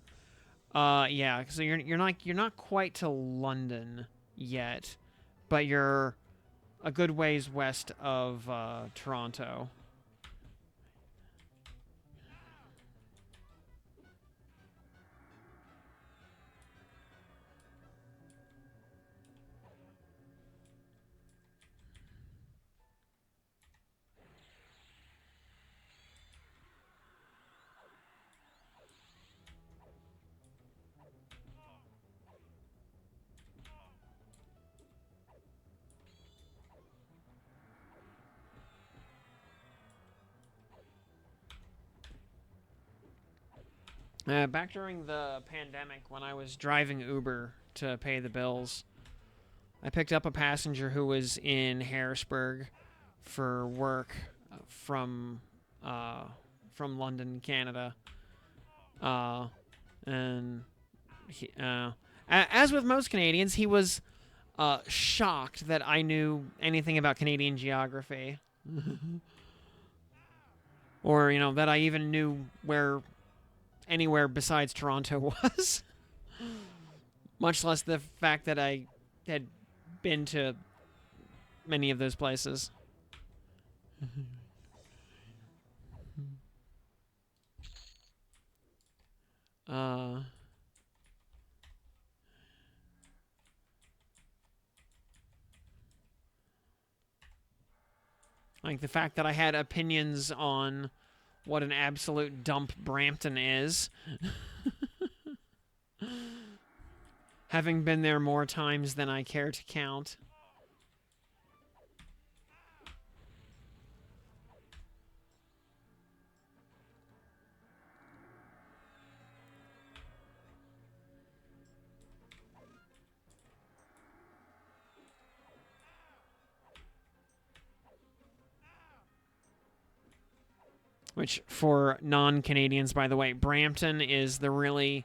Speaker 1: Yeah, so you're not quite to London yet, but you're a good ways west of Toronto. Back during the pandemic, when I was driving Uber to pay the bills, I picked up a passenger who was in Harrisburg for work from uh, from London, Canada, uh, and as with most Canadians, he was shocked that I knew anything about Canadian geography, or that I even knew where anywhere besides Toronto was. Much less the fact that I had been to many of those places. Uh, like the fact that I had opinions on what an absolute dump Brampton is. Having been there more times than I care to count. Which, for non-Canadians, by the way, Brampton is the really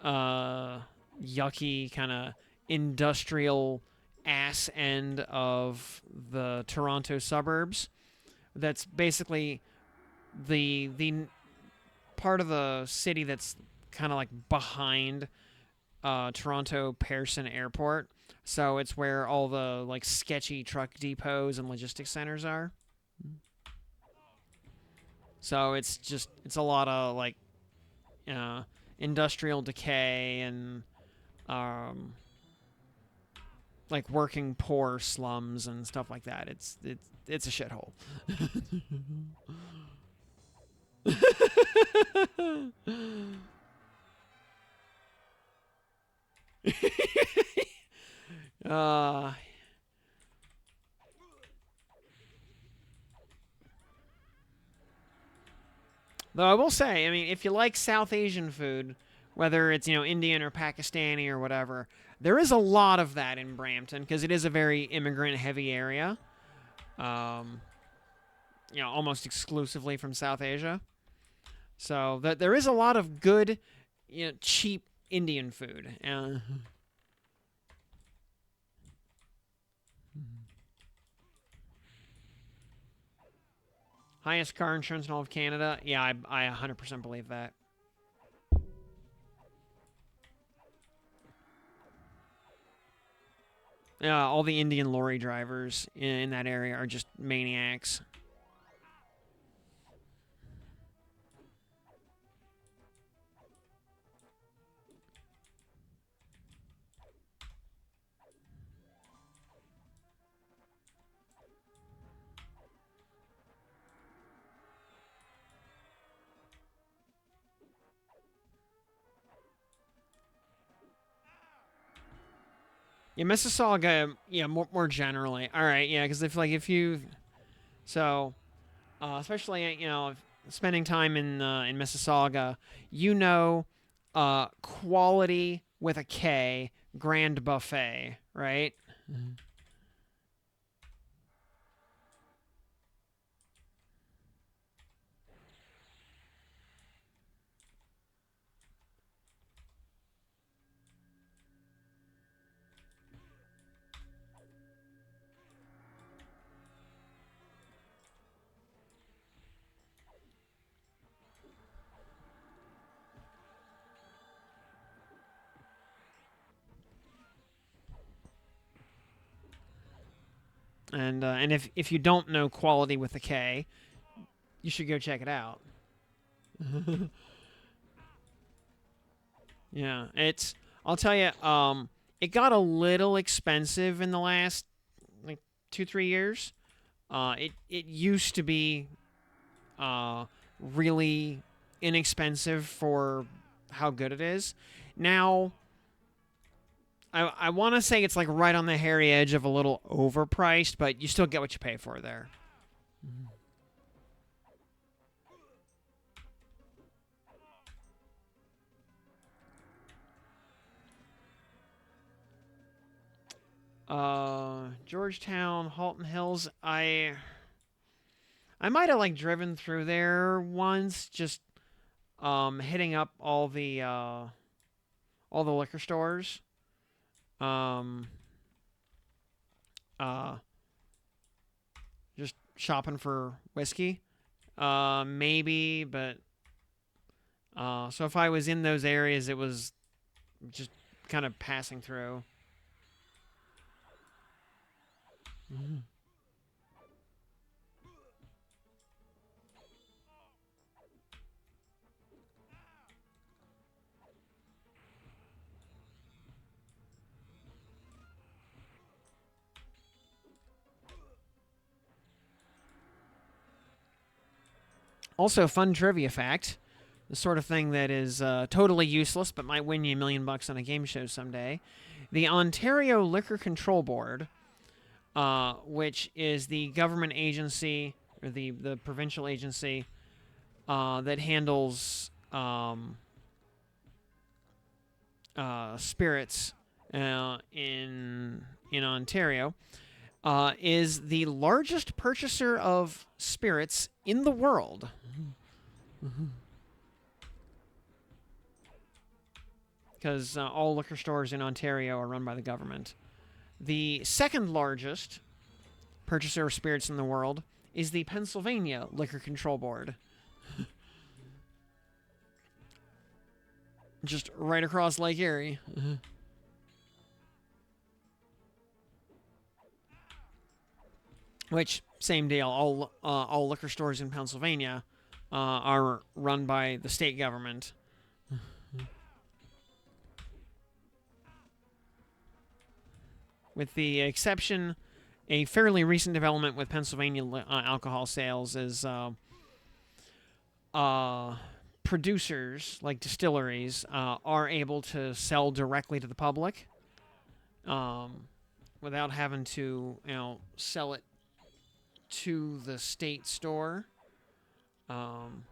Speaker 1: yucky kind of industrial ass end of the Toronto suburbs. That's basically the part of the city that's kind of like behind Toronto Pearson Airport. So it's where all the like sketchy truck depots and logistics centers are. So it's a lot of like uh, industrial decay and um, like working poor slums and stuff like that. It's a shithole. uh, Though I will say, I mean, if you like South Asian food, whether it's Indian or Pakistani or whatever, there is a lot of that in Brampton because it is a very immigrant-heavy area. Um, almost exclusively from South Asia. So that there is a lot of good, cheap Indian food. Highest car insurance in all of Canada. Yeah, I 100% believe that. All the Indian lorry drivers in that area are just maniacs. Yeah, Mississauga. Yeah, more generally. All right. Yeah, because if you so especially spending time in Mississauga, quality with a K, Grand Buffet, right? Mm-hmm. And if you don't know quality with a K, you should go check it out. Yeah, it's. I'll tell you. It got a little expensive in the last like 2-3 years. It used to be really inexpensive for how good it is. Now, I want to say it's like right on the hairy edge of a little overpriced, but you still get what you pay for there. Georgetown, Halton Hills. I might have like driven through there once, just hitting up all the liquor stores. Um, uh, just shopping for whiskey. Maybe, but so if I was in those areas, it was just kind of passing through. Mhm. Also, fun trivia fact: the sort of thing that is totally useless but might win you $1 million on a game show someday. The Ontario Liquor Control Board, which is the government agency or the provincial agency that handles spirits in Ontario, is the largest purchaser of spirits in the world. Because all liquor stores in Ontario are run by the government. The second largest purchaser of spirits in the world is the Pennsylvania Liquor Control Board. Just right across Lake Erie. Which, same deal. All liquor stores in Pennsylvania are run by the state government. With the exception, a fairly recent development with Pennsylvania alcohol sales is producers, like distilleries, are able to sell directly to the public without having to, sell it to the state store. Um,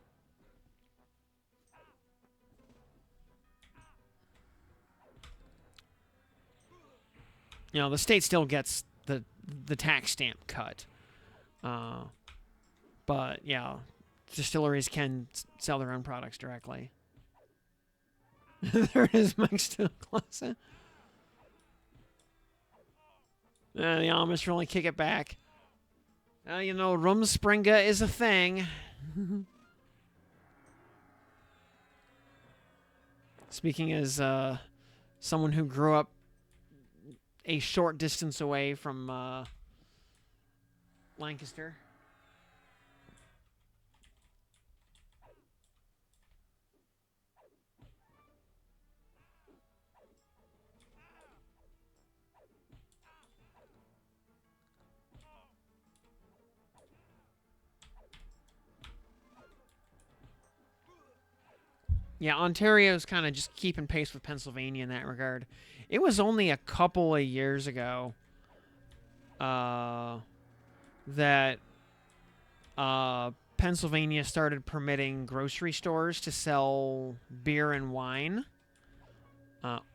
Speaker 1: the state still gets the tax stamp cut. Uh, but yeah, distilleries can sell their own products directly. There it is, Mike Still Classic. The Amish really kick it back. Rumspringa is a thing. Speaking as someone who grew up a short distance away from Lancaster. Yeah, Ontario's kind of just keeping pace with Pennsylvania in that regard. It was only a couple of years ago uh, that Pennsylvania started permitting grocery stores to sell beer and wine.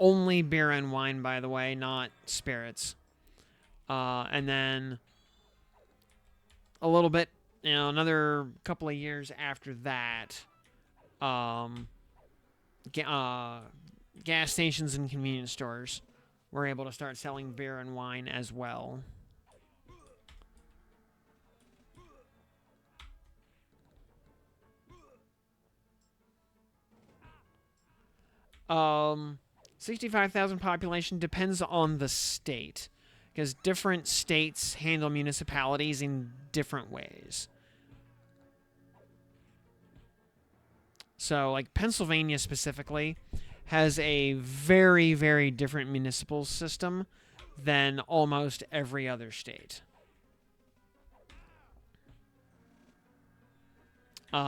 Speaker 1: Only beer and wine, by the way, not spirits. And then a little bit, another couple of years after that, um, gas stations and convenience stores were able to start selling beer and wine as well. Um, 65,000 population depends on the state, because different states handle municipalities in different ways. So, like, Pennsylvania specifically has a very, very different municipal system than almost every other state.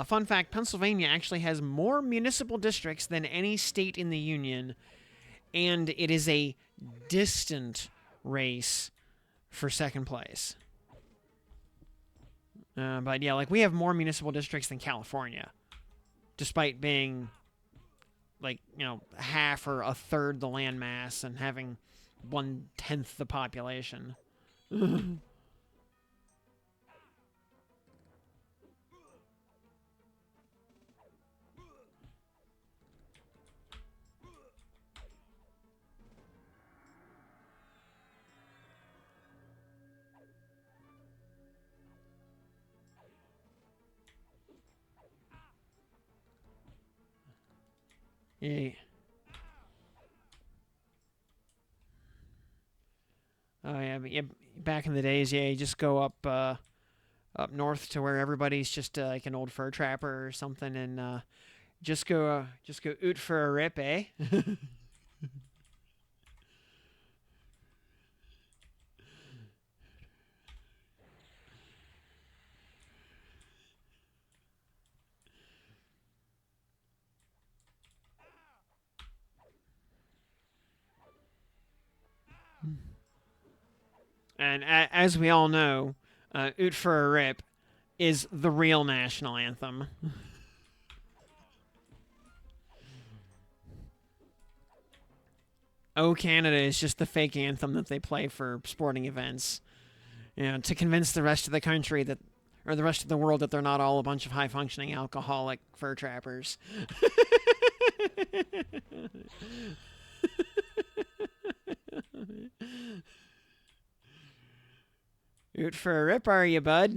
Speaker 1: Fun fact, Pennsylvania actually has more municipal districts than any state in the Union, and it is a distant race for second place. But yeah, like, we have more municipal districts than California, despite being, like, half or a third the landmass and having 1/10 the population. Yeah. Oh yeah, but yeah, back in the days, yeah, you just go up north to where everybody's just like an old fur trapper or something, and just go oot for a rip, eh? And as we all know, oot for a rip is the real national anthem. Oh Canada is just the fake anthem that they play for sporting events, to convince the rest of the country that, or the rest of the world, that they're not all a bunch of high functioning alcoholic fur trappers. Oot for a rip, are you, bud?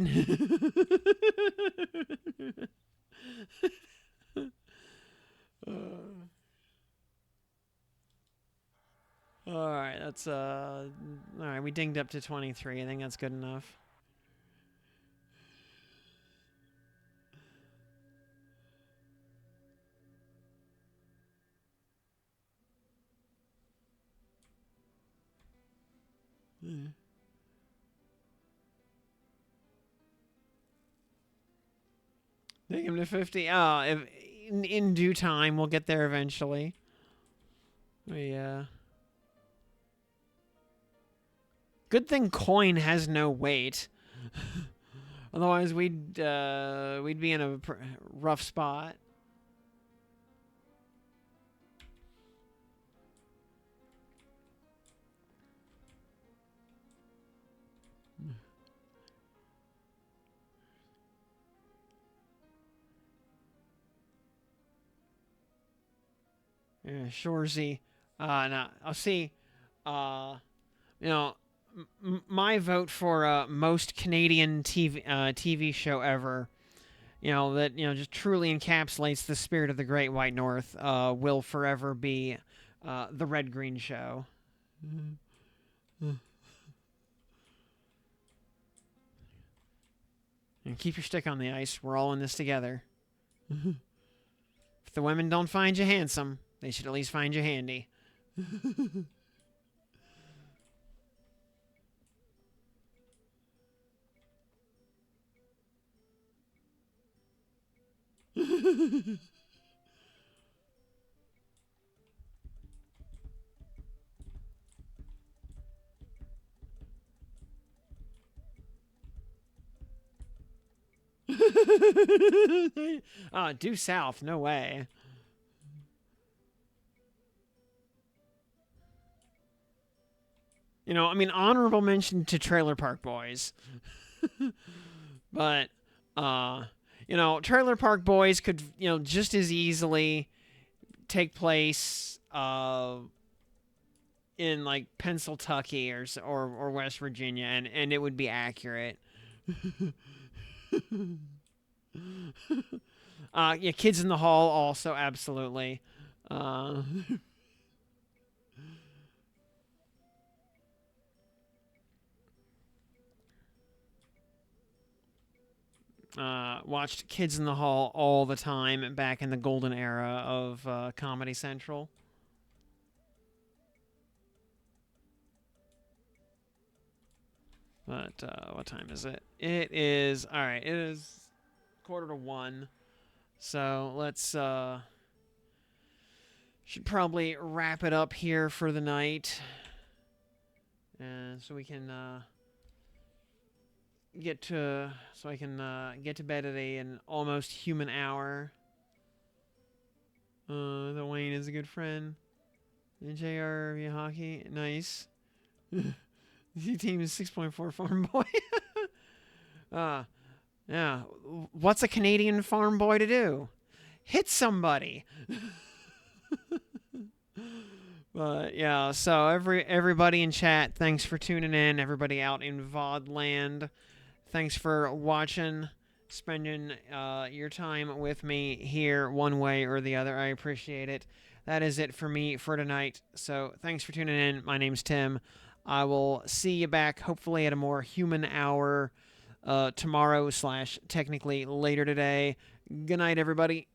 Speaker 1: All right, that's all right. We dinged up to 23. I think that's good enough. Take him to 50. Oh, if in due time, we'll get there eventually. Yeah. Good thing coin has no weight. Otherwise, we'd be in a rough spot. Yeah, Shorzy. No, I'll see. Uh, you know, my vote for most Canadian TV show ever. That just truly encapsulates the spirit of the Great White North. Will forever be the Red Green Show. And keep your stick on the ice. We're all in this together. If the women don't find you handsome, they should at least find you handy. Due south, no way. Honorable mention to Trailer Park Boys. But, Trailer Park Boys could, just as easily take place in, like, Pennsylvania or West Virginia, and it would be accurate. Yeah, Kids in the Hall also, absolutely. Watched Kids in the Hall all the time back in the golden era of Comedy Central. But what time is it? It is all right. It is 1:45. So let's should probably wrap it up here for the night, and so we can get to bed at an almost human hour. The Wayne is a good friend. JR hockey, nice. The team is 6.4 farm boy. Yeah. What's a Canadian farm boy to do? Hit somebody. But yeah, so everybody in chat, thanks for tuning in. Everybody out in VOD land, thanks for watching, spending your time with me here one way or the other. I appreciate it. That is it for me for tonight. So thanks for tuning in. My name's Tim. I will see you back hopefully at a more human hour tomorrow / technically later today. Good night, everybody.